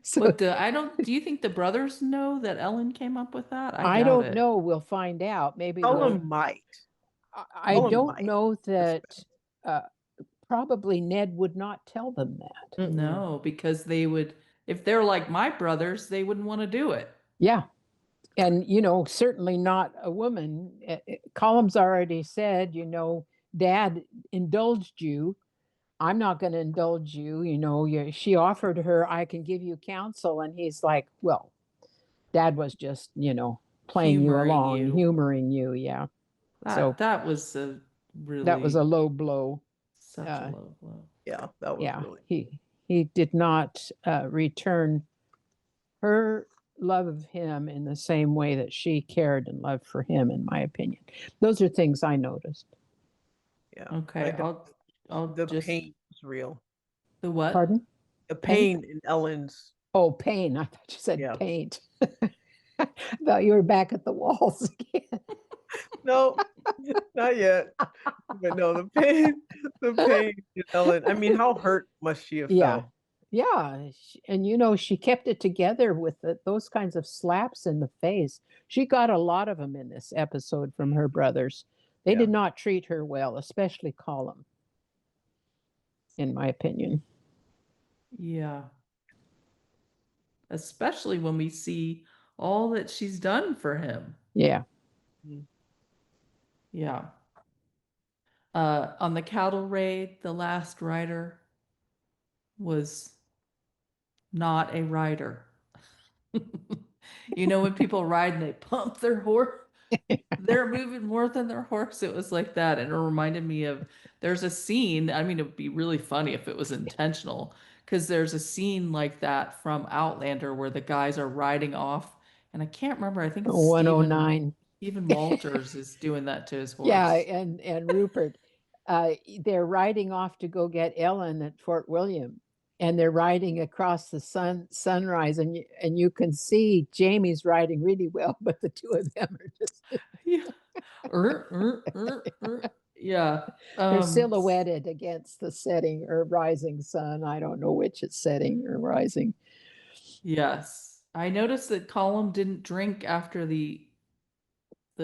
So Do you think the brothers know that Ellen came up with that? I I doubt don't it. know. We'll find out. Maybe we'll. Ellen might. I Ellen don't might. know that. Probably Ned would not tell them that. Mm-mm. No, because they would, if they're like my brothers, they wouldn't want to do it. Yeah. And, certainly not a woman. Column's already said, Dad indulged you. I'm not going to indulge you. She offered her, I can give you counsel. And he's like, well, Dad was just, playing you Humoring along, you. humoring you. Yeah. So That was a that was a really low blow. such a low blow. Yeah, that was Yeah. really. He did not return her love of him in the same way that she cared and loved for him, in my opinion. Those are things I noticed. Yeah. Okay, I'll The just pain is real. the what? Pardon? The Paint? pain in Ellen's. Oh, pain. I thought you said Yeah. paint. I thought you were back at the walls again. No, not yet. But no, the pain in Ellen. I mean, how hurt must she have Yeah. felt? Yeah. And, she kept it together with those kinds of slaps in the face. She got a lot of them in this episode from her brothers. They Yeah. did not treat her well, especially Colum, in my opinion. Yeah. Especially when we see all that she's done for him. Yeah. Mm. Yeah. On the cattle raid, the last rider was not a rider. When people ride and they pump their horse, they're moving more than their horse. It was like that. And it reminded me of there's a scene. I mean, it would be really funny if it was intentional, because there's a scene like that from Outlander where the guys are riding off. And I can't remember, I think it's Stephen 109. Walters is doing that to his Yeah, horse. and Rupert, they're riding off to go get Ellen at Fort William, and they're riding across the sunrise, and you can see Jamie's riding really well, but the two of them are just Yeah. Yeah. they're silhouetted against the setting or rising sun. I don't know which is setting or rising. Yes. I noticed that Colum didn't drink after the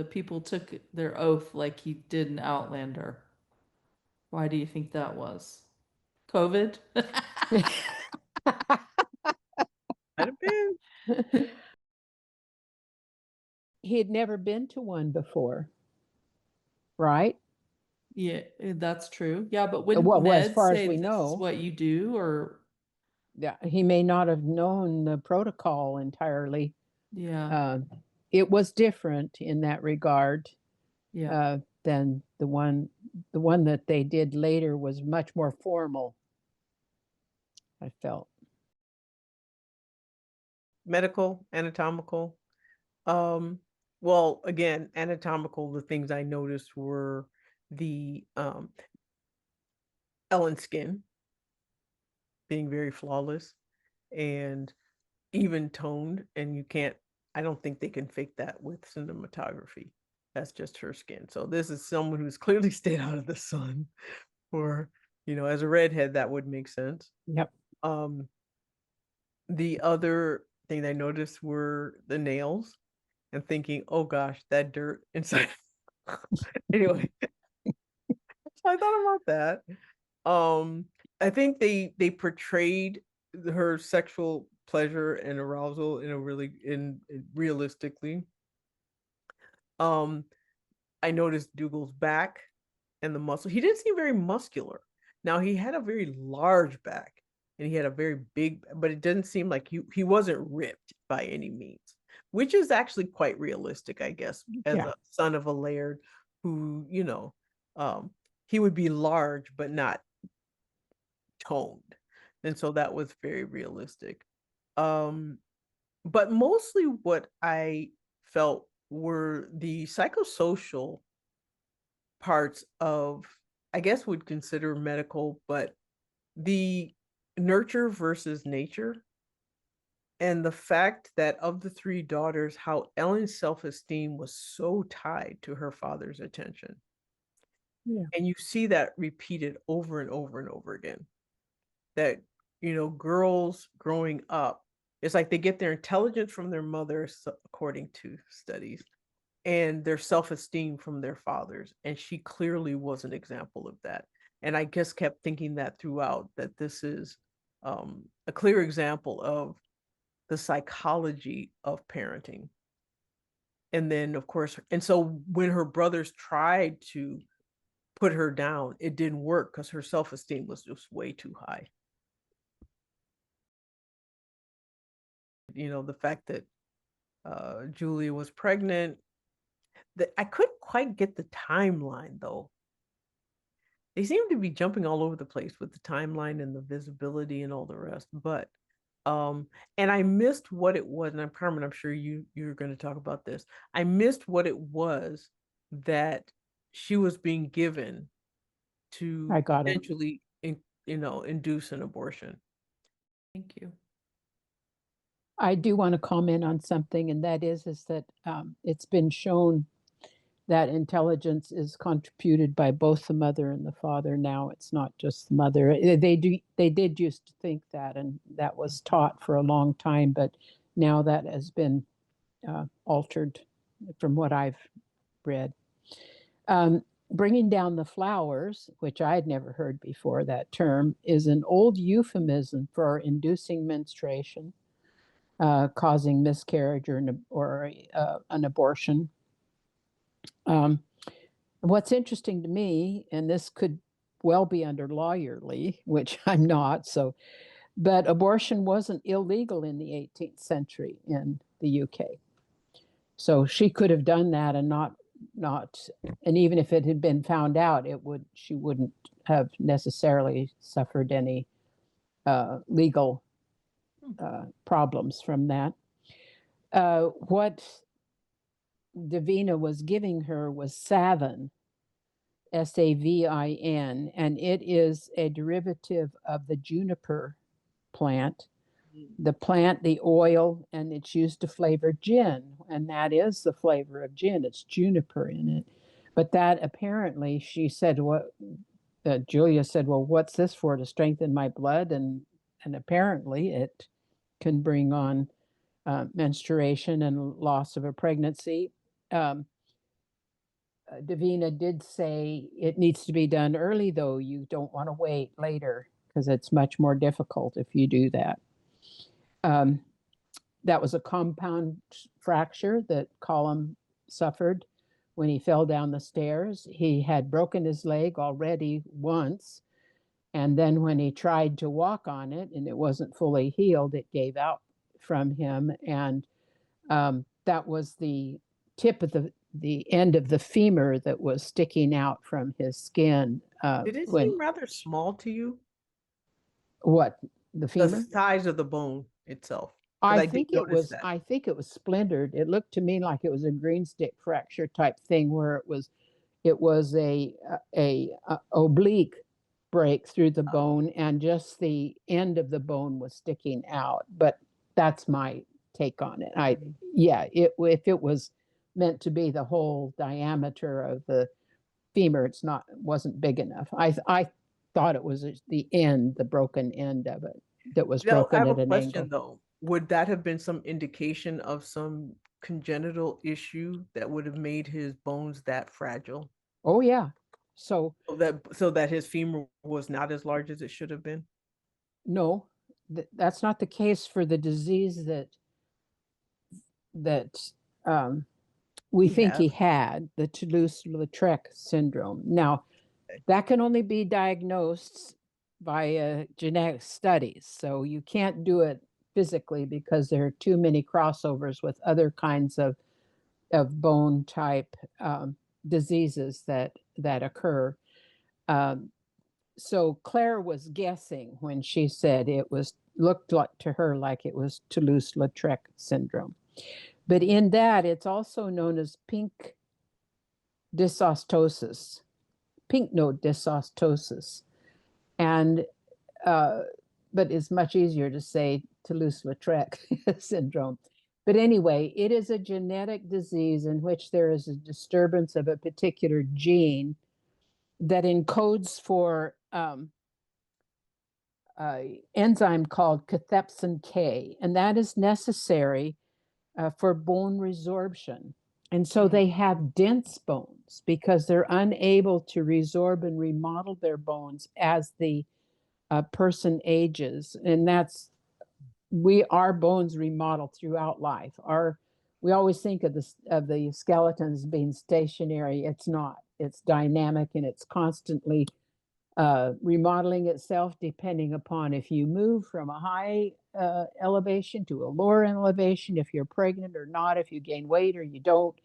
people took their oath like he did in Outlander. Why do you think that was? COVID? Might have been. He had never been to one before, right? Yeah, that's true. Yeah, but wouldn't Well, as Ned far as say we this is know, what you do? Or yeah, he may not have known the protocol entirely. yeah, It was different in that regard yeah. than the one that they did later was much more formal. I felt. Medical, anatomical. Well, again, anatomical, the things I noticed were the Ellen skin being very flawless and even toned, and I don't think they can fake that with cinematography. That's just her skin. So this is someone who's clearly stayed out of the sun, or as a redhead, that would make sense. Yep. The other thing I noticed were the nails, and thinking, oh gosh, that dirt inside. Anyway, so I thought about that. I think they portrayed her sexual pleasure and arousal in a realistically. I noticed Dougal's back and the muscle. He didn't seem very muscular. Now he had a very large back, and he had a very big, but it didn't seem like he wasn't ripped by any means, which is actually quite realistic, I guess, as Yeah. a son of a laird who, um, he would be large but not toned. And so that was very realistic. Um, but mostly what I felt were the psychosocial parts of, I guess would consider medical, but the nurture versus nature, and the fact that of the three daughters, how Ellen's self-esteem was so tied to her father's attention. Yeah. And you see that repeated over and over and over again. That, girls growing up, it's like they get their intelligence from their mothers, according to studies, and their self-esteem from their fathers. And she clearly was an example of that. And I just kept thinking that throughout, that this is a clear example of the psychology of parenting. And then, of course, and so when her brothers tried to put her down, it didn't work because her self-esteem was just way too high. The fact that Julia was pregnant, that I couldn't quite get the timeline though. They seem to be jumping all over the place with the timeline and the visibility and all the rest. But and I missed what it was, and I'm sure you're going to talk about this. I missed what it was that she was being given to I got it. potentially induce an abortion. Thank you. I do want to comment on something, and that is that it's been shown that intelligence is contributed by both the mother and the father. Now it's not just the mother. They did used to think that, and that was taught for a long time, but now that has been altered from what I've read. Bringing down the flowers, which I had never heard before, that term is an old euphemism for inducing menstruation, causing miscarriage or an abortion. What's interesting to me, and this could well be under lawyerly, which I'm not, but abortion wasn't illegal in the 18th century in the UK. So she could have done that and and even if it had been found out, she wouldn't have necessarily suffered any legal problems from that. What Davina was giving her was Savin, Savin, and it is a derivative of the juniper plant. The plant, the oil, and it's used to flavor gin, and that is the flavor of gin. It's juniper in it. But that apparently, she said, what Julia said, well, what's this for? To strengthen my blood? And apparently it can bring on menstruation and loss of a pregnancy. Davina did say it needs to be done early, though. You don't want to wait later because it's much more difficult if you do that. That was a compound fracture that Colum suffered when he fell down the stairs. He had broken his leg already once, and then when he tried to walk on it and it wasn't fully healed, it gave out from him, and that was the tip of the end of the femur that was sticking out from his skin. Did it When seem rather small to you? what the The femur? size of the bone itself, because I did notice that. I think it was splintered. It looked to me like it was a green stick fracture type thing where it was a oblique break through the bone, and just the end of the bone was sticking out. But that's my take on it. Yeah, if it was meant to be the whole diameter of the femur, it wasn't big enough. I thought it was the end, the broken end of it that was I broken have a at an question angle. though. Would that have been some indication of some congenital issue that would have made his bones that fragile? Oh yeah. So So that his femur was not as large as it should have been? no, that's not the case for the disease that um, we He think has. he had, the Toulouse-Lautrec syndrome. Now, Okay. that can only be diagnosed via genetic studies. So you can't do it physically because there are too many crossovers with other kinds of bone type diseases that occur. Um, so Claire was guessing when she said it was looked like to her like it was Toulouse-Lautrec syndrome. But in that, it's also known as pink dysostosis, pink node dysostosis. And but it's much easier to say Toulouse-Lautrec syndrome. But anyway, it is a genetic disease in which there is a disturbance of a particular gene that encodes for enzyme called cathepsin K, and that is necessary for bone resorption. And so they have dense bones because they're unable to resorb and remodel their bones as the person ages. And that's our bones remodel throughout life. We always think of the skeletons being stationary. It's not. It's dynamic and it's constantly remodeling itself depending upon if you move from a high elevation to a lower elevation, if you're pregnant or not, if you gain weight or you don't.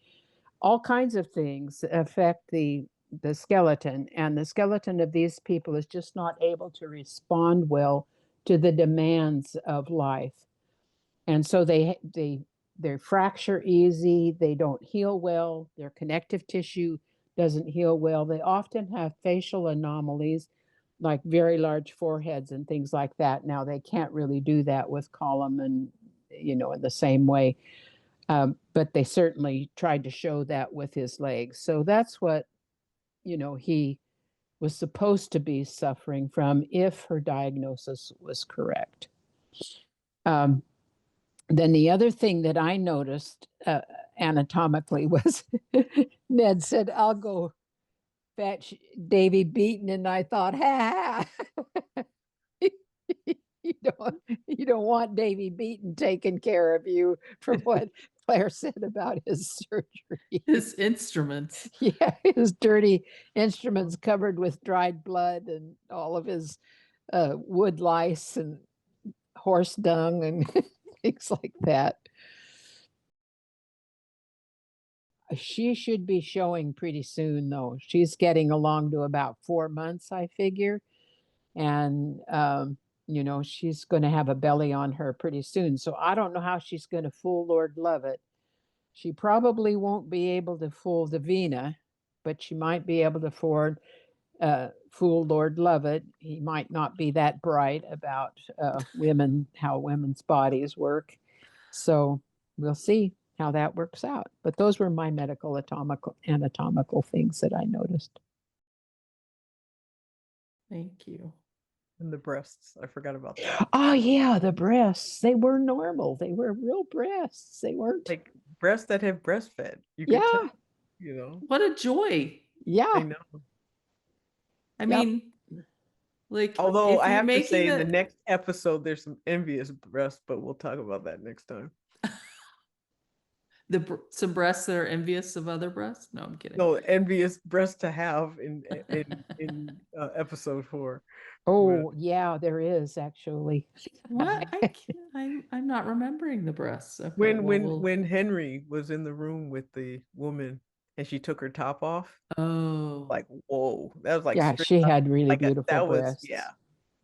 All kinds of things affect the skeleton, and the skeleton of these people is just not able to respond well to the demands of life. And so they fracture easy, they don't heal well, their connective tissue doesn't heal well. They often have facial anomalies like very large foreheads and things like that. Now they can't really do that with Colum and in the same way. But they certainly tried to show that with his legs. So that's what he was supposed to be suffering from if her diagnosis was correct. Then the other thing that I noticed anatomically was Ned said, "I'll go fetch Davy Beaton," and I thought, ha ha. You don't want Davy Beaton taking care of you from what Claire said about his surgery. His instruments. Yeah, his dirty instruments covered with dried blood and all of his wood lice and horse dung and things like that. She should be showing pretty soon, though. She's getting along to about 4 months, I figure. And, she's going to have a belly on her pretty soon. So I don't know how she's going to fool Lord Lovett. She probably won't be able to fool Davina, but she might be able to fool Lord Lovett. He might not be that bright about how women's bodies work. So we'll see how that works out. But those were my medical anatomical things that I noticed. Thank you. And the breasts. I forgot about that. Oh yeah, the breasts. They were normal. They were real breasts. They weren't like breasts that have breastfed. You could tell, What a joy. Yeah. I know. I mean, like, although if I you're have to making say in the next episode there's some envious breasts, but we'll talk about that next time. some breasts that are envious of other breasts. No, I'm kidding. No, envious breasts to have in episode 4. Oh yeah, there is actually. What? I'm not remembering the breasts. Okay, When Henry was in the room with the woman and she took her top off, like whoa, that was like Yeah, she had really beautiful breasts.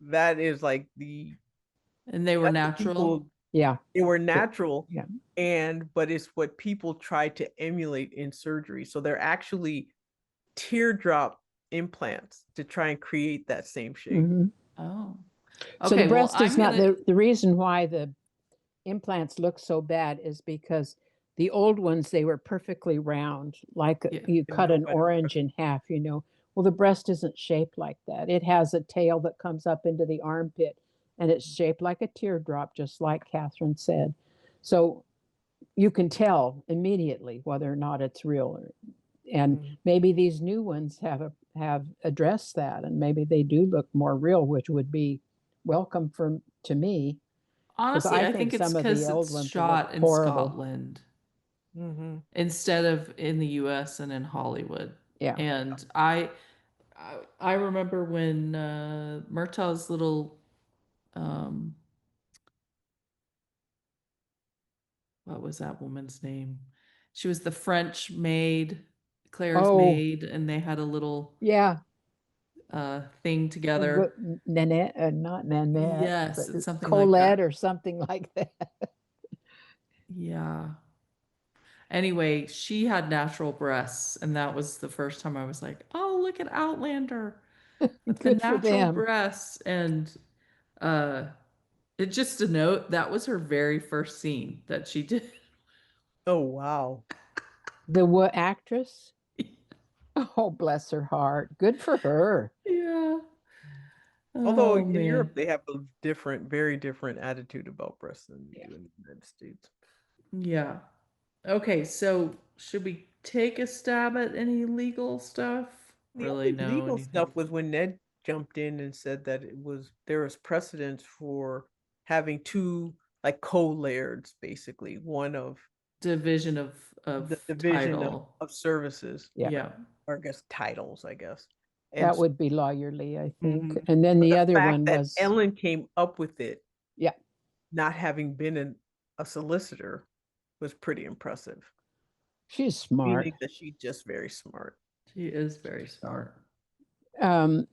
That is like and they were natural. They were natural. Yeah. But it's what people try to emulate in surgery. So they're actually teardrop implants to try and create that same shape. Mm-hmm. Oh. Okay, so the breast is not the reason why the implants look so bad is because the old ones, they were perfectly round, like you cut an orange in half, Well, the breast isn't shaped like that. It has a tail that comes up into the armpit and it's shaped like a teardrop, just like Catherine said. So you can tell immediately whether or not it's real. And maybe these new ones have addressed that, and maybe they do look more real, which would be welcome to me. Honestly, I think it's because it's shot in Scotland instead of in the US and in Hollywood. Yeah. And I remember when Murtaugh's little um what was that woman's name? She was the French maid, Claire's Oh, maid, and they had a little yeah. thing But together. Nanette, not Nanette, Yes, but it's something like Colette that. or something like that. Yeah. Anyway, she had natural breasts, and that was the first time I was like, "Oh, look at Outlander with the Good for natural them. breasts." And uh it just a note, that was her very first scene that she did. Oh, wow. The what actress? Oh, bless her heart. Good for her. Yeah. Although Oh in man. Europe they have a different, very different attitude about breasts than we Yeah. do in the United States. Yeah. Okay, so should we take a stab at any legal stuff? The Really only know legal anything? stuff was when Ned jumped in and said that there was precedence for having two like co-lairds, basically, one of Division the of division title. of services, Yeah. Yeah. or I guess titles, I guess. And That would be lawyerly, I think. mhm. And then But the the other fact one that was, Ellen came up with it, yeah, not having been a solicitor, was pretty impressive. she's smart. Meaning that she's just very smart. She is very So, smart. Um,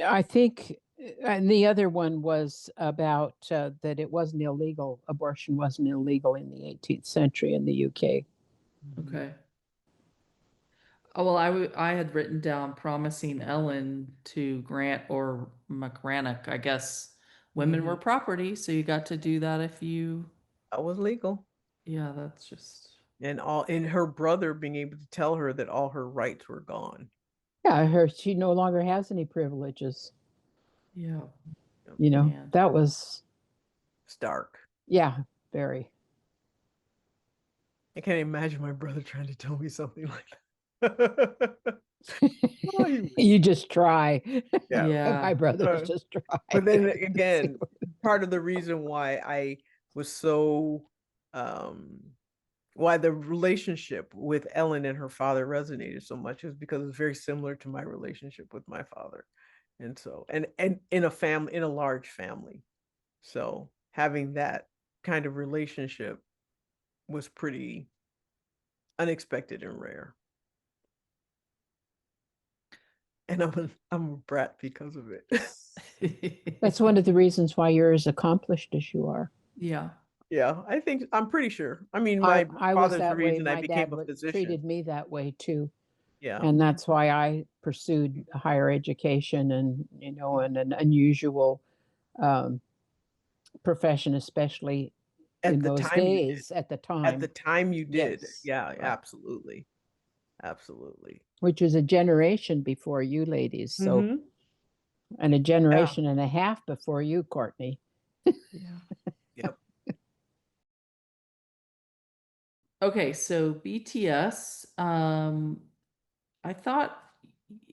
I think, and the other one was about that it wasn't illegal. Abortion wasn't illegal in the 18th century in the UK. mhm. Okay. Oh, well, I had written down promising Ellen to Grant or McRannock. I guess women were Mhm. property, so you got to do that if you, That was legal. yeah, that's just, And her brother being able to tell her that all her rights were gone. Yeah, her she no longer has any privileges. yeah, Yep. man. That was, Stark. yeah, very. I can't imagine my brother trying to tell me something like that. Oh, he would. You just try. Yeah. My Yeah. brothers Uh, just try. but then See again, part of the reason why I was so um why the relationship with Ellen and her father resonated so much is because it's very similar to my relationship with my father. And so and in a family, in a large family. So having that kind of relationship was pretty unexpected and rare. And I'm a brat because of it. That's one of the reasons why you're as accomplished as you are. Yeah. Yeah, I think I'm pretty sure. I mean, my I was father's the that way. reason I My became dad a physician. treated me that way too. Yeah. And that's why I pursued higher education and, and an unusual um, profession, especially At in the those time you did. days at the At the time. time you did. Yes, Yeah, right. absolutely. Absolutely. Which was a generation before you ladies. So, Mm-hmm. and a Yeah. generation and a half before you, Courtney. Yeah. Yep. Okay, so BTS, I thought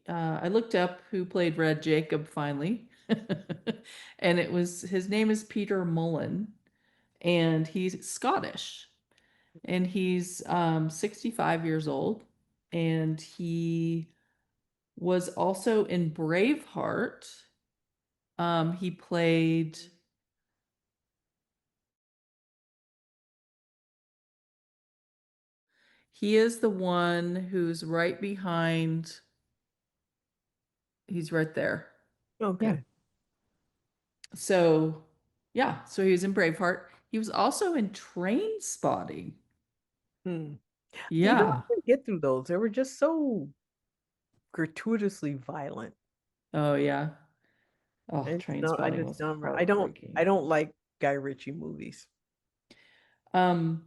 I looked up who played Red Jacob finally. And it was his name is Peter Mullen, and he's Scottish. And he's 65 years old, and he was also in Braveheart. He played, he is the one who's right behind, he's right there. Yeah. Okay. So, yeah, so he was in Braveheart. He was also in Train Spotting. Hmm. You don't Yeah. even get through those. They were just so gratuitously violent. Oh, yeah. Oh, Train I Spotting just was don't. I heartbreaking. don't like Guy Ritchie movies. Um,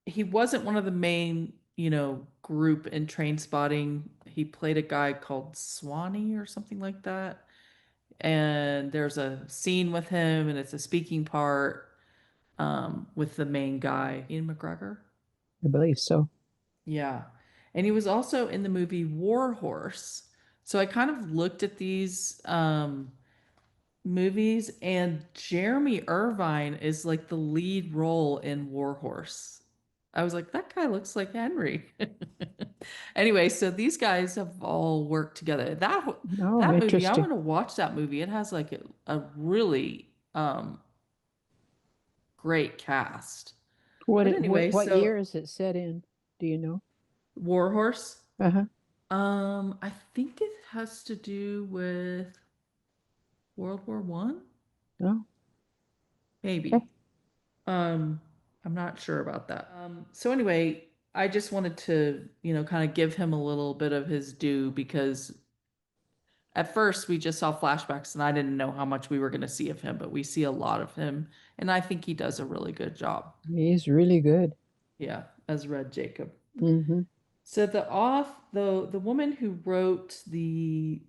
he wasn't one of the main, group in Train Spotting. He played a guy called Swanee or something like that. And there's a scene with him, and it's a speaking part with the main guy, Ian McGregor. I believe so. Yeah. And he was also in the movie War Horse. So I kind of looked at these movies, and Jeremy Irvine is like the lead role in War Horse. I was like, that guy looks like Henry. Anyway, so these guys have all worked together. Oh, That movie, I interesting. want to watch that movie. It has like a really great cast. But anyway, What so year is it set in? Do you know? Warhorse. Uh-huh. I think it has to do with World War I, Oh, okay. maybe. Um, I'm not sure about that. So anyway, I just wanted to, kind of give him a little bit of his due because at first we just saw flashbacks and I didn't know how much we were going to see of him, but we see a lot of him and I think he does a really good job. He's really good. Yeah, as Red Jacob. Mm-hmm. So the woman who wrote the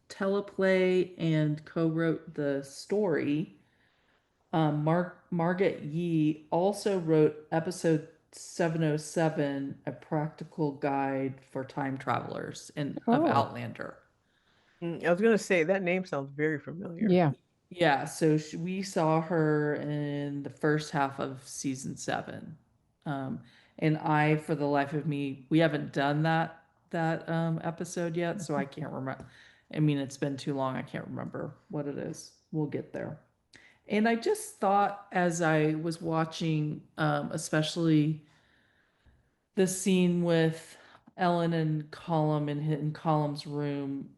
teleplay and co-wrote the story, Margaret Yee also wrote episode 707, A Practical Guide for Time Travelers of Oh, Outlander. I was gonna say that name sounds very familiar. yeah. Yeah, so we saw her in the first half of season 7. Um, and for the life of me, we haven't done that episode yet, so I can't remember. I mean, it's been too long, I can't remember what it is. We'll get there. And I just thought as I was watching, especially the scene with Ellen and Colum in Colum's room,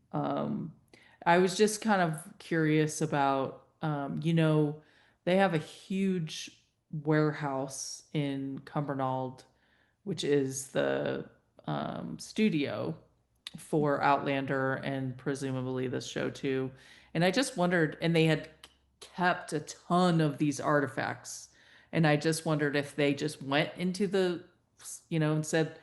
I was just kind of curious about, they have a huge warehouse in Cumbernauld, which is the studio for Outlander and presumably this show too. And I just wondered, and they had kept a ton of these artifacts. And I just wondered if they just went into and said,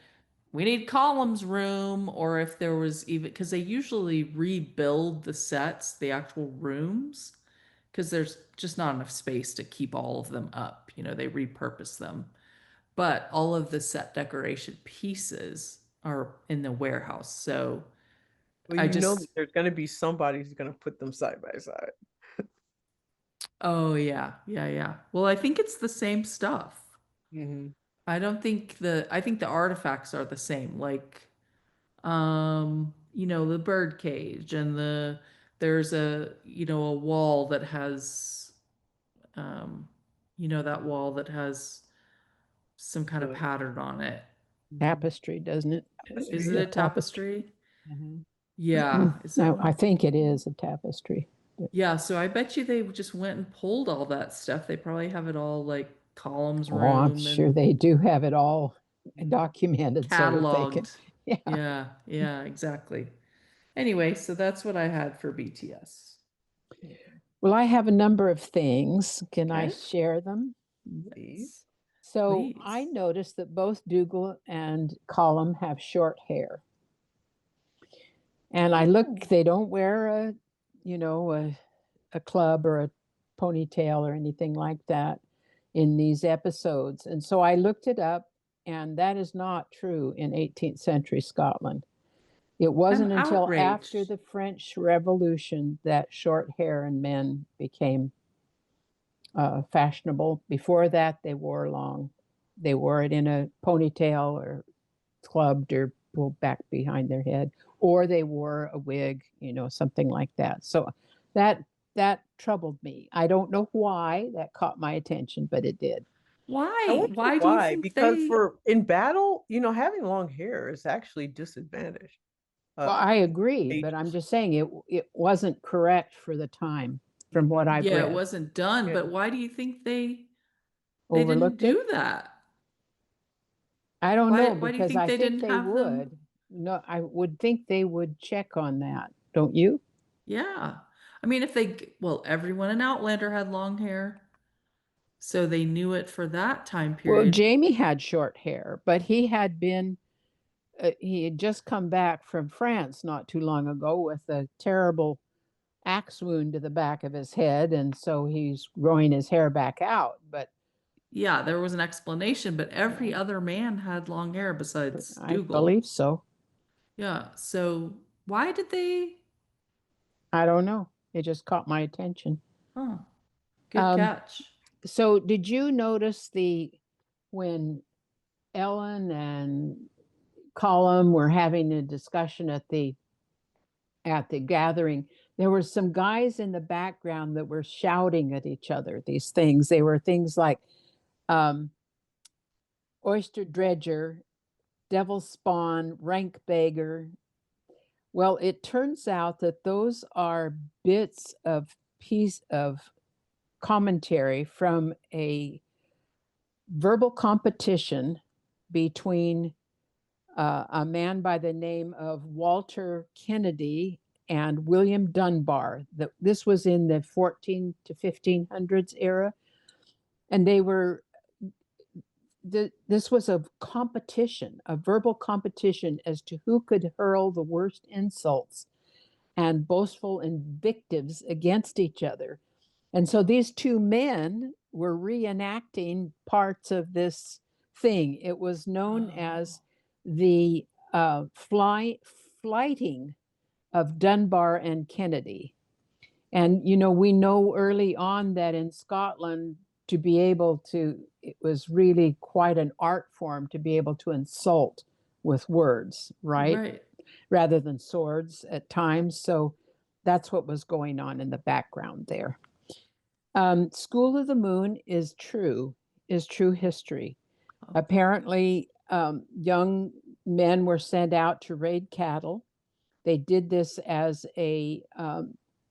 we need Column's room, or if there was even, because they usually rebuild the sets, the actual rooms, because there's just not enough space to keep all of them up. They repurpose them. But all of the set decoration pieces are in the warehouse. So Well, I you know just, that there's gonna be somebody who's gonna put them side by side. oh yeah, yeah, yeah. Well, I think it's the same stuff. Hmm. I think the artifacts are the same. Like, the bird cage and there's a wall that has, um, that wall that has some kind of The pattern on it. Tapestry, doesn't it? Is tapestry, it yeah. a tapestry? Hmm. Yeah. Is that No, I one? think it is a tapestry. Yeah, so I bet you they just went and pulled all that stuff. They probably have it all like Column's Oh, I'm room sure and they do have it all documented so that they can. cataloged. Yeah. Yeah, yeah, exactly. Anyway, so that's what I had for BTS. Well, I have a number of things. Can I Okay. share them? Please. Yes, So I please. noticed that both Dougal and Column have short hair. And I look, Oh. they don't wear a club or a ponytail or anything like that in these episodes. And so I looked it up, and that is not true in 18th century Scotland. It I'm wasn't until after outraged. the French Revolution that short hair in men became fashionable. Before that, they wore long. They wore it in a ponytail or clubbed or pulled back behind their head, or they wore a wig, something like that. So that that troubled me. I don't know why that caught my attention, but it did. I Why? wonder Why do you why. think Because they? for in battle, having long hair is actually disadvantage. Well, Uh, I agree, but I'm ages. just saying it wasn't correct for the time from what Hmm. I've Yeah, it read. wasn't done, Yeah. but why do you think they didn't Overlooked it? do that? I don't Why know why do you because think I they think didn't they have them? would. No, I would think they would check on that. Don't you? Yeah. I mean, well, everyone in Outlander had long hair, so they knew it for that time Well, period. Jamie had short hair, but he had just come back from France not too long ago with a terrible axe wound to the back of his head, and so he's growing his hair back out. But Yeah, there was an explanation, but every yeah, other man had long hair besides I Dougal. believe so. Yeah, so why did they? I don't know. It just caught my attention. Huh, good Um, catch. so did you notice when Ellen and Colum were having a discussion at the gathering, there were some guys in the background that were shouting at each other these things. They were things like um, oyster dredger, devil spawn, rank beggar. Well, it turns out that those are bits of piece of commentary from a verbal competition between a man by the name of Walter Kennedy and William Dunbar. This was in the 14 to 1500s era, and they were. This was a competition, a verbal competition as to who could hurl the worst insults and boastful invectives against each other. And so these two men were reenacting parts of this thing. It was known as the flighting of Dunbar and Kennedy. And, we know early on that in Scotland, to be able to, it was really quite an art form to be able to insult with words, right? Right. Rather than swords at times. So that's what was going on in the background there. School of the Moon is true history. Oh. Apparently, young men were sent out to raid cattle. They did this as a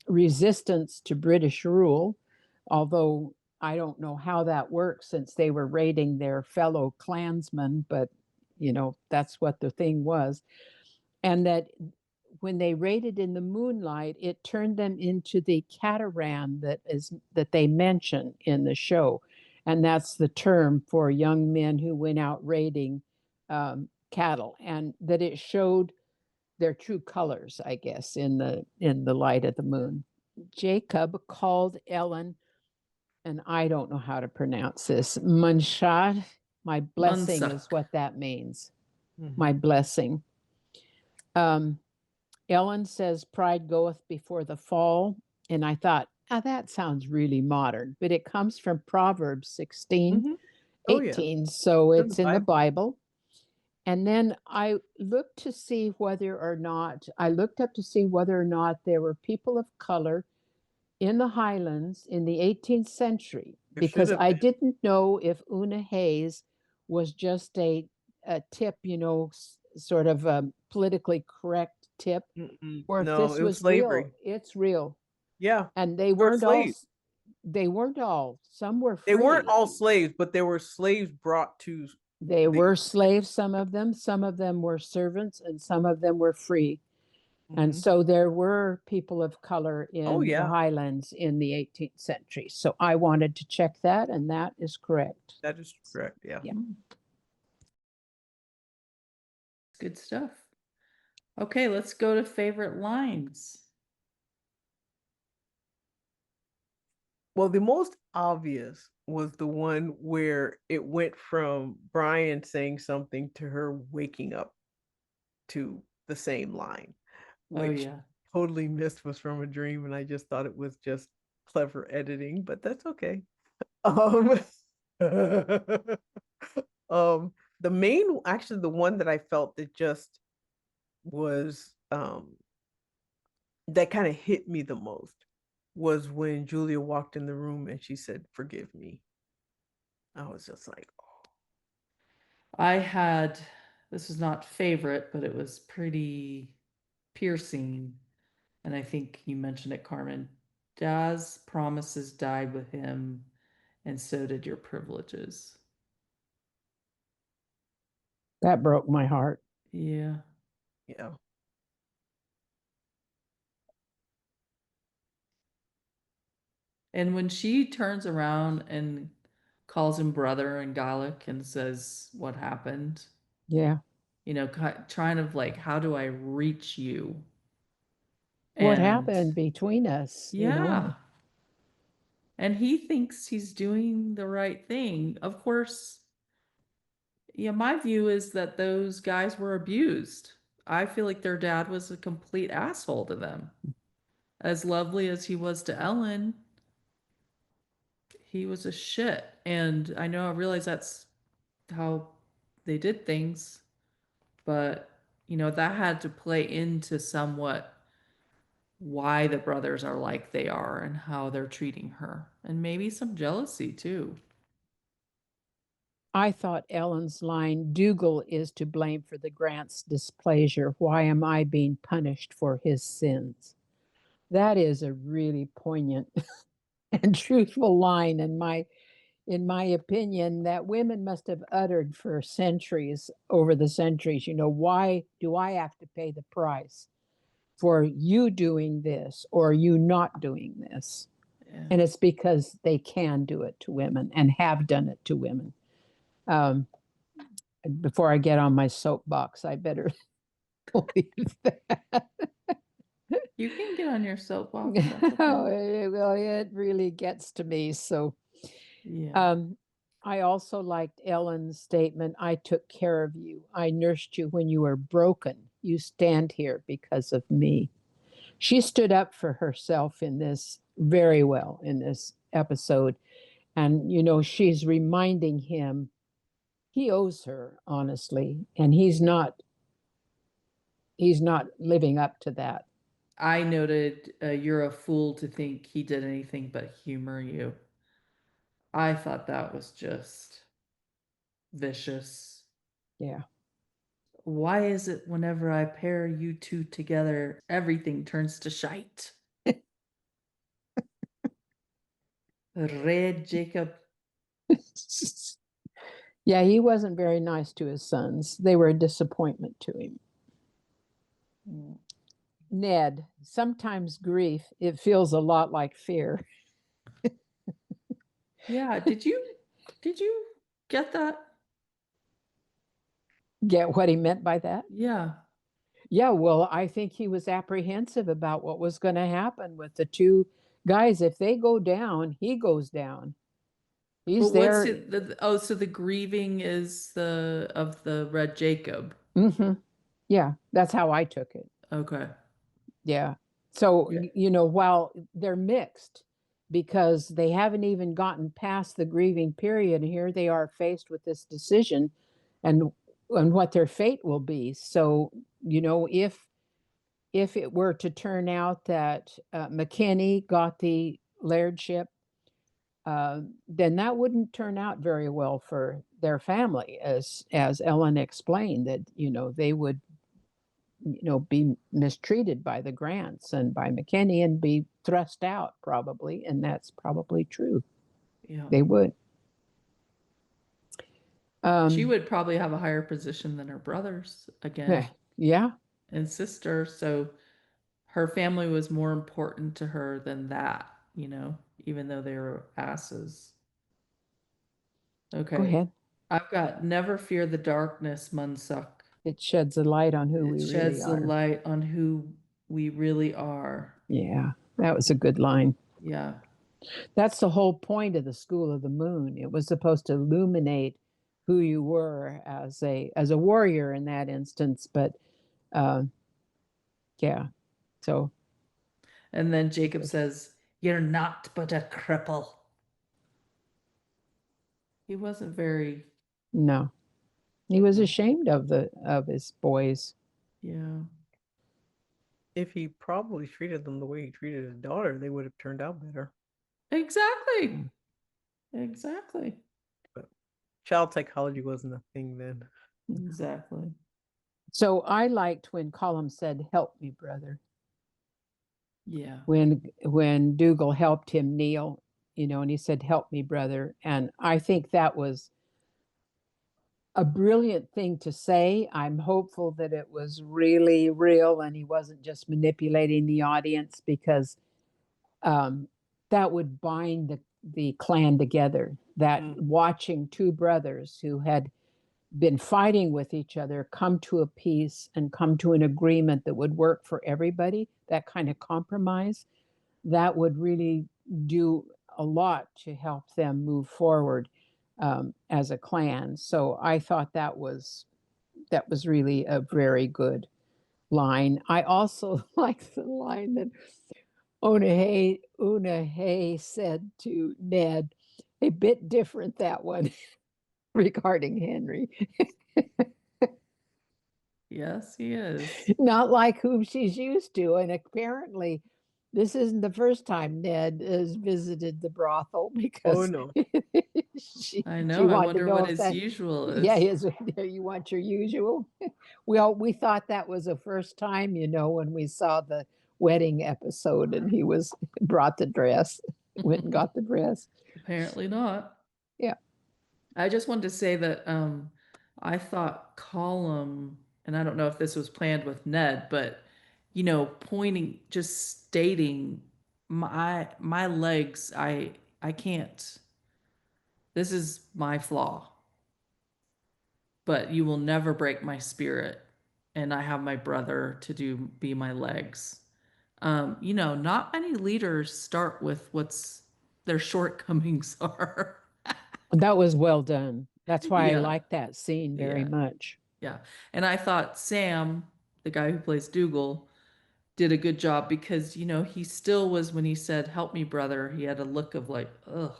resistance to British rule, although I don't know how that works since they were raiding their fellow clansmen, but that's what the thing was. And that when they raided in the moonlight, it turned them into the Catamaran that they mention in the show, and that's the term for young men who went out raiding cattle, and that it showed their true colors, I guess, in the light of the moon. Jacob called Ellen, and I don't know how to pronounce this, Munshad. My blessing Munsak. is what that means. Mm-hmm. My blessing. Ellen says, pride goeth before the fall. And I thought, that sounds really modern, but it comes from Proverbs 16, Mm-hmm. Oh, 18. So in it's the in the Bible. Bible. And then I looked to see whether or not, I looked up to see whether or not there were people of color in the Highlands in the 18th century, There should because have I been. didn't know if Una Hayes was just a tip, sort of a politically correct tip, Mm-mm. or if No, this it was was real. slavery. It's real. Yeah, And they were slaves. they weren't all, some were They weren't free. all slaves, but there were slaves brought to They the. were slaves, some of them were servants, and some of them were free. And Mhm. so there were people of color Oh in the yeah, Highlands in the 18th century. So I wanted to check that, and that is correct. that is correct. Yeah. Yeah. Good stuff. Okay, let's go to favorite lines. Well, the most obvious was the one where it went from Brian saying something to her waking up to the same line, Oh which yeah. totally missed was from a dream, and I just thought it was just clever editing, but that's okay. Um, the main, actually, the one that I felt that just was that kind of hit me the most was when Julia walked in the room and she said, "Forgive me." I was just like, I had, this is not favorite, but it was pretty piercing. And I think you mentioned it, Carmen. Dad's promises died with him, and so did your privileges. That broke my heart. Yeah. yeah. And when she turns around and calls him brother in Gaelic and says what happened, Yeah. trying to like, how do I reach you? What And happened between us, yeah. And he thinks he's doing the right thing. Of course, yeah, my view is that those guys were abused. I feel like their dad was a complete asshole to them. As lovely as he was to Ellen, he was a shit. And I realize that's how they did things, but that had to play into somewhat why the brothers are like they are and how they're treating her, and maybe some jealousy too. I thought Ellen's line, Dougal is to blame for the Grant's displeasure. Why am I being punished for his sins? That is a really poignant and truthful line in my opinion, that women must have uttered for centuries over the centuries. Why do I have to pay the price for you doing this or you not doing this? Yeah. And it's because they can do it to women and have done it to women. Um, before I get on my soapbox, I better leave that. You can get on your soapbox. That's okay. Well, it really gets to me. So, Yeah. um, I also liked Ellen's statement, I took care of you. I nursed you when you were broken. You stand here because of me. She stood up for herself in this very well in this episode. And, she's reminding him he owes her, honestly, and he's not living up to that. I noted you're a fool to think he did anything but humor you. I thought that was just vicious. Yeah. Why is it whenever I pair you two together, everything turns to shite? Red Jacob. Yeah, he wasn't very nice to his sons. They were a disappointment to him. Mm. Ned, sometimes grief, it feels a lot like fear. Yeah, did you get that? Get what he meant by that? Yeah. Yeah, well, I think he was apprehensive about what was going to happen with the two guys. If they go down, he goes down. But He's what's there. it oh, so the grieving is the of the Red Jacob. Hmm. Yeah, that's how I took it. Okay. Yeah. So, Yeah. while they're mixed because they haven't even gotten past the grieving period, and here they are faced with this decision and what their fate will be. So, if it were to turn out that McKinney got the lairdship, then that wouldn't turn out very well for their family, as Ellen explained, that they would be mistreated by the Grants and by McKinney and be thrust out probably, and that's probably true. Yeah. They would. She Um, would probably have a higher position than her brothers again yeah, and sister, so her family was more important to her than that, even though they were asses. go Okay. ahead. I've got never fear the darkness, Munsuck. It sheds a light on who It we really sheds the are. light on who we really are. Yeah, that was a good line. Yeah. That's the whole point of the School of the Moon. It was supposed to illuminate who you were as a warrior in that instance. But uh, yeah, so And then Jacob says, "You're not but a cripple." He wasn't very, no, he was no. ashamed of his boys. Yeah. If he probably treated them the way he treated his daughter, they would have turned out better. Exactly. Exactly. But child psychology wasn't a thing then. Exactly. So I liked when Colum said, "Help me, brother." Yeah. When Dougal helped him kneel, and he said, "Help me, brother," and I think that was a brilliant thing to say. I'm hopeful that it was really real and he wasn't just manipulating the audience, because um, that would bind the clan together. That Mm. watching two brothers who had been fighting with each other come to a peace and come to an agreement that would work for everybody, that kind of compromise, that would really do a lot to help them move forward as a clan. So I thought that was really a very good line. I also like the line that Una Hay said to Ned, a bit different that one. regarding Henry. Yes, he is. Not like whom she's used to, and apparently, this isn't the first time Ned has visited the brothel Oh because no. I she know. I wanted to wonder know what if his that usual yeah, is. is you want your usual? Well, we thought that was the first time, when we saw the wedding episode and he was brought the dress, went and got the dress. Apparently not. Yeah. I just wanted to say that I thought Column, and I don't know if this was planned with Ned, but pointing, just stating my legs, I can't. This is my flaw, but you will never break my spirit, and I have my brother to be my legs. Not many leaders start with what's their shortcomings are. That was well done. That's why I Yeah, like that scene very yeah. much. Yeah. And I thought Sam, the guy who plays Dougal, did a good job because, he still was, when he said, "Help me, brother," he had a look of like, ugh,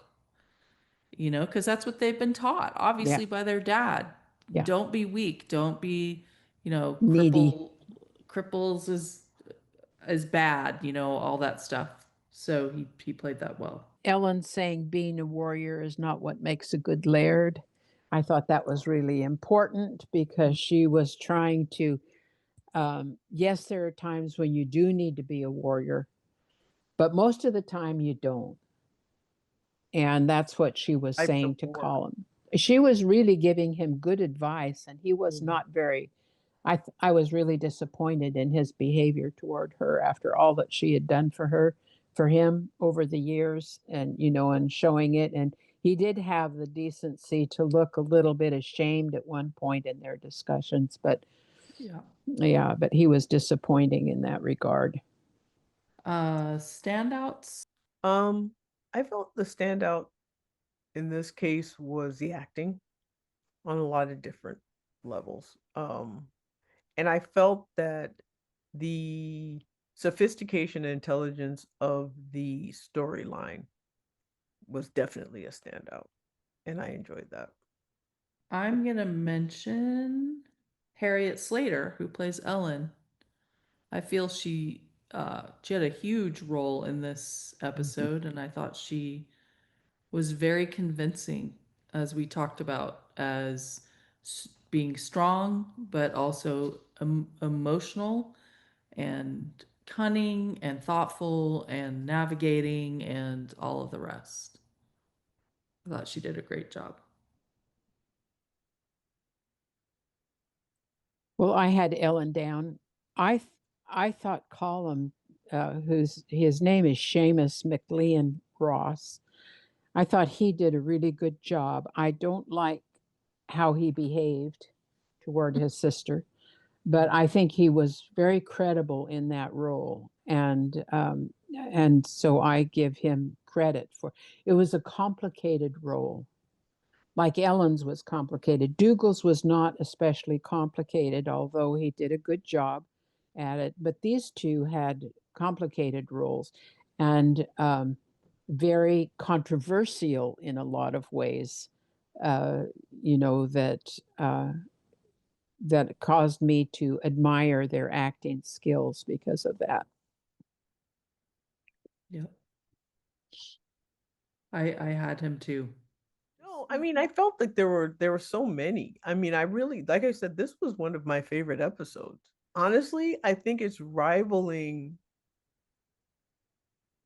because that's what they've been taught, Yeah, obviously, by their dad. yeah. Don't be weak. Don't be, Needy. cripples is bad, all that stuff. So he played that well. Ellen saying being a warrior is not what makes a good laird. I thought that was really important because she was trying to, yes, there are times when you do need to be a warrior, but most of the time you don't. And that's what she was Types of saying to war. Colin. She was really giving him good advice, and he was Mhm. not very. I was really disappointed in his behavior toward her after all that she had done for him over the years, and showing it. And he did have the decency to look a little bit ashamed at one point in their discussions, but Yeah. yeah, but he was disappointing in that regard. Standouts. Um, I felt the standout in this case was the acting on a lot of different levels. And I felt that the sophistication and intelligence of the storyline was definitely a standout, and I enjoyed that. I'm going to mention Harriet Slater, who plays Ellen. I feel she had a huge role in this Mhm. episode, and I thought she was very convincing, as we talked about, as being strong, but also emotional and cunning and thoughtful and navigating and all of the rest. I thought she did a great job. Well, I had Ellen down. I thought Colum, whose his name is Seamus McLean Ross. I thought he did a really good job. I don't like how he behaved toward his sister, but I think he was very credible in that role, and so I give him credit for. It was a complicated role, like Ellen's was complicated. Dougal's was not especially complicated, although he did a good job at it. But these two had complicated roles and very controversial in a lot of ways. Uh, you know that that caused me to admire their acting skills because of that. Yep. I had him too. No, I mean, I felt like there were so many. I mean, I really, like I said, this was one of my favorite episodes. Honestly, I think it's rivaling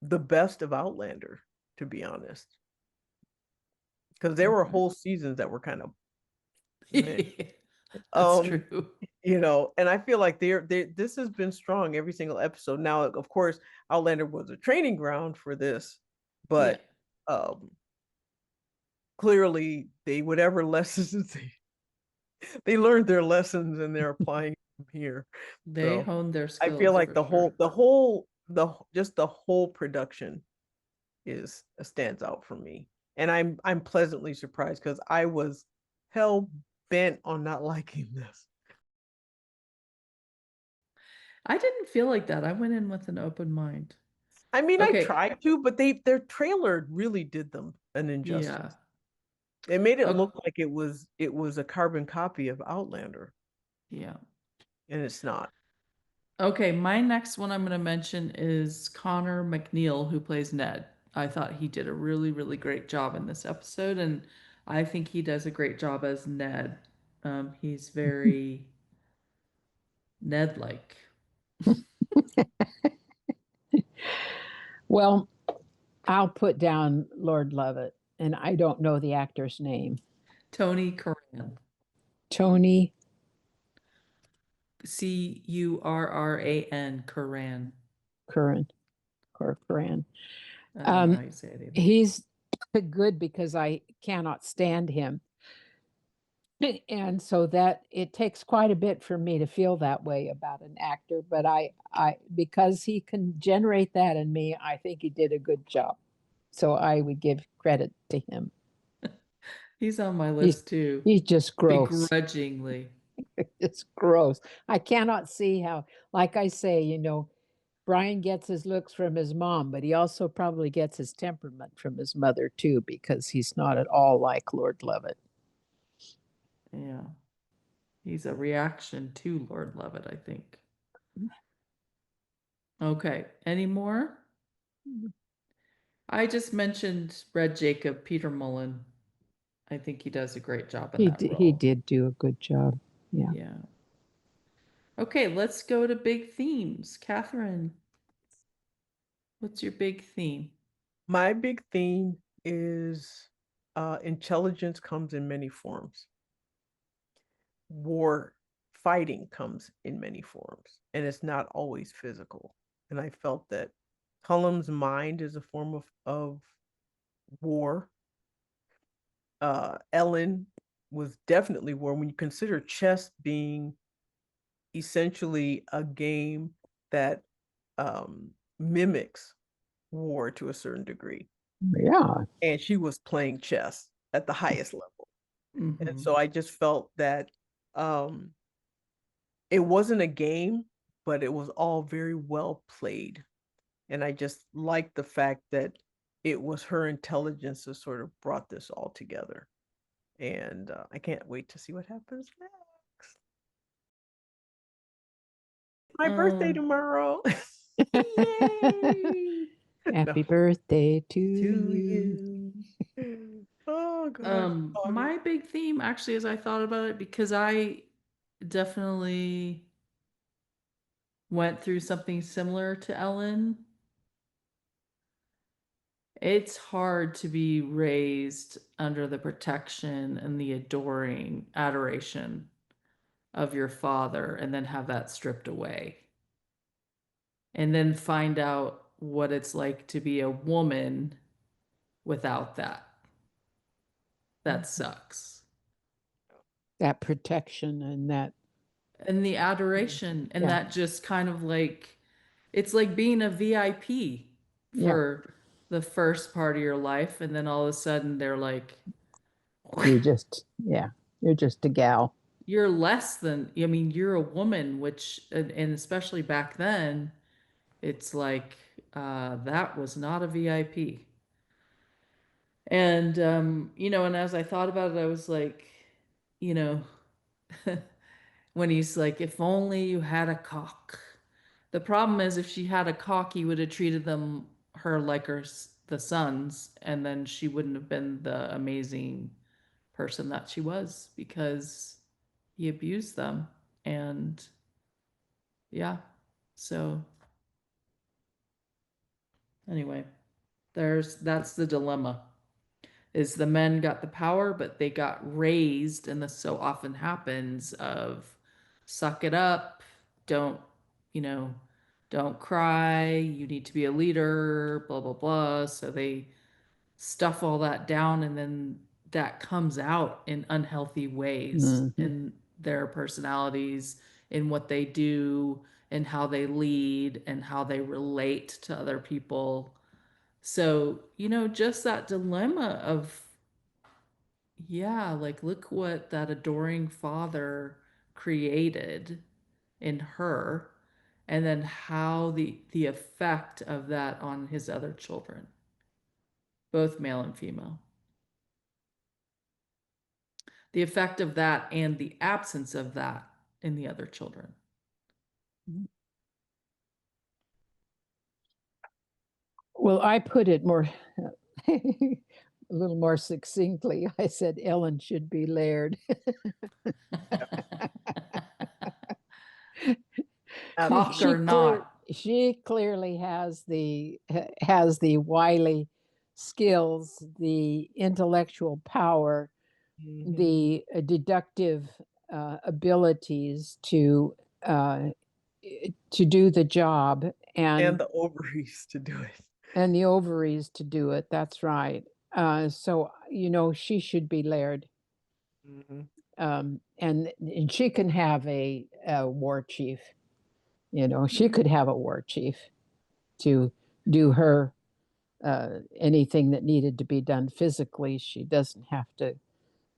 the best of Outlander, to be honest, because there were Okay. whole seasons that were kind of meh. That's Um, true. and I feel like they this has been strong every single episode. Now, of course, Outlander was a training ground for this, Yeah. but um clearly they whatever lessons they learned their lessons and they're applying them here. They So honed their I feel skills like for sure. just the whole production is stands out for me. And I'm pleasantly surprised because I was hell bent on not liking this. I didn't feel like that. I went in with an open mind. I mean, I Okay. tried to, but their trailer really did them an Yeah. injustice. It made it Oh, look like it was a carbon copy of Outlander, yeah. and it's not. Okay, my next one I'm going to mention is Connor McNeil, who plays Ned. I thought he did a really, really great job in this episode, and I think he does a great job as Ned. He's very Ned-like. Well, I'll put down Lord Lovett, and I don't know the actor's name. Tony Curran. Tony Curran. Curran. Curran or Curran. I don't know how Um, you say it either. he's good because I cannot stand him. And so that it takes quite a bit for me to feel that way about an actor, but I because he can generate that in me, I think he did a good job. So I would give credit to him. He's on my He's list too, he's just gross. begrudgingly. It's gross. I cannot see how, like I say, Brian gets his looks from his mom, but he also probably gets his temperament from his mother too, because he's not at all like Lord Lovett. Yeah. He's a reaction to Lord Lovett, I think. Okay. Any more? I just mentioned Red Jacob, Peter Mullen. I think he does a great job in that He role. did do a good job. Yeah. Yeah. Okay, let's go to big themes. Catherine, what's your big theme? My big theme is intelligence comes in many forms. War fighting comes in many forms, and it's not always physical. And I felt that Cullum's mind is a form of war. Ellen was definitely war when you consider chess being essentially a game that mimics war to a certain degree. Yeah. And she was playing chess at the highest level. And Mm-hmm. so I just felt that um, it wasn't a game, but it was all very well played. And I just liked the fact that it was her intelligence that sort of brought this all together. And I can't wait to see what happens next. My birthday Um, tomorrow. Yay! No, Happy birthday to to you. you. Oh gosh. my big theme actually, as I thought about it, because I definitely went through something similar to Ellen. It's hard to be raised under the protection and the adoring adoration of your father and then have that stripped away. And then find out what it's like to be a woman without that. That sucks. That protection and that. And the adoration, and Yeah. that just kind of like, it's like being a VIP Yeah. for the first part of your life. And then all of a sudden they're like, Yeah, you're just a gal. you're less than, I mean, you're a woman, which, and especially back then, it's like, that was not a VIP. And, and as I thought about it, I was like, you know, when he's like, if only you had a cock. The problem is, if she had a cock, he would have treated her like the sons, and then she wouldn't have been the amazing person that she was because he abused them. And yeah, so anyway, that's the dilemma. Is the men got the power, but they got raised, and this so often happens of suck it up, don't, you know, don't cry, you need to be a leader, blah, blah, blah. So they stuff all that down, and then that comes out in unhealthy ways Hmm. in their personalities, in what they do, and how they lead, and how they relate to other people. So, just that dilemma of, yeah, like look what that adoring father created in her, and then how the effect of that on his other children, both male and female. the effect of that and the absence of that in the other children. Well, I put it more, a little more succinctly. I said Ellen should be Laird. Cock or not. She clearly has the wily skills, the intellectual power, Mhm. the deductive abilities to do the job, And and the ovaries to do it. the ovaries to do it. That's right. So she should be Laird. Mhm. And she can have a war chief. She could have a war chief to do her anything that needed to be done physically. She doesn't have to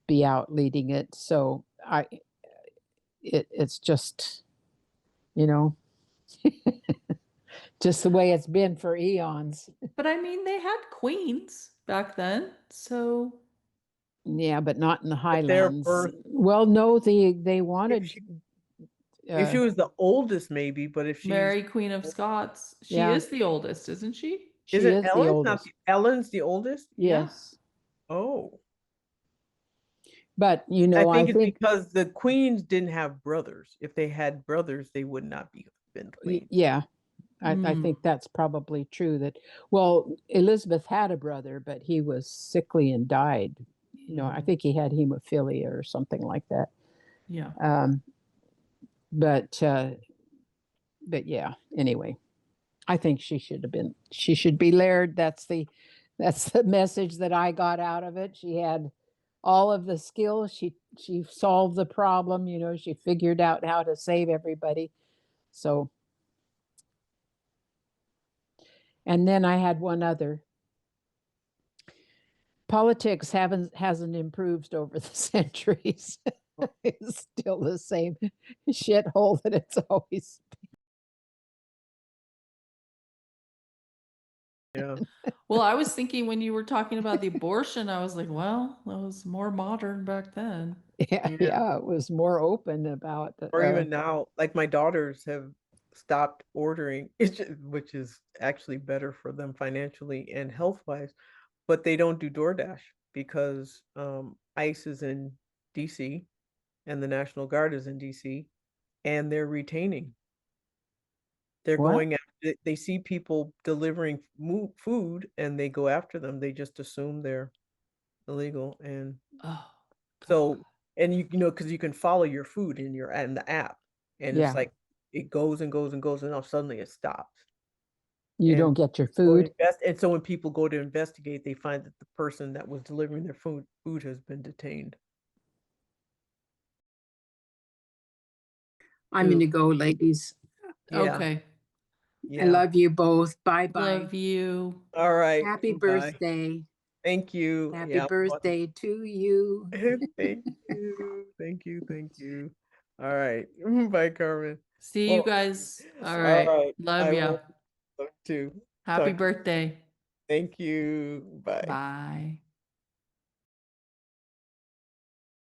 be out leading it. So it's just, you know, just the way it's been for eons. But I mean, they had queens back then, so Yeah, but not in the But their Highlands. birth, Well, no, they if wanted. she, if she was the oldest, maybe, but if she's, Mary, Queen of Scots, she Yeah. is the oldest, isn't she? She isn't is the Ellen's not oldest. Ellen's the oldest? Yeah. Yes, Oh, but I I think it's think because the queens didn't have brothers. If they had brothers, they would not be been queens. yeah, I Mm. think that's probably true. That Elizabeth had a brother, but he was sickly and died. I Mhm. think he had hemophilia or something like that. Yeah. But yeah. Anyway, I think she should be Laird. That's the message that I got out of it. She had all of the skills. She solved the problem. She figured out how to save everybody. So, and then I had one other. Politics hasn't improved over the centuries. It's still the same shithole that it's always. Yeah. Well, I was thinking when you were talking about the abortion, I was like, well, that was more modern back then. Yeah, Yeah. yeah, it was more open about Or even now, like my daughters have stopped ordering, which is actually better for them financially and health-wise, but they don't do DoorDash because ICE is in DC and the National Guard is in DC and they're retaining. They're what? going after, they see people delivering food and they go after them. They just assume they're illegal. And Oh, so, and because you can follow your food in the app, and it's Yeah, like it goes and goes and goes, and now suddenly it stops. you don't And get your go food. invest, and so when people go to investigate, they find that the person that was delivering their food has been detained. I'm To going to go, ladies. Yeah, okay. I yeah. love you both. Bye bye. Love you. All right. Happy Bye. birthday. Thank you. Happy Yeah. birthday to you. Thank you. Thank you. Thank you. All right. Bye, Carmen. See you Oh, guys. All all right. right. Love I ya. will too. Happy Talk to you. birthday. Thank you. Bye. Bye.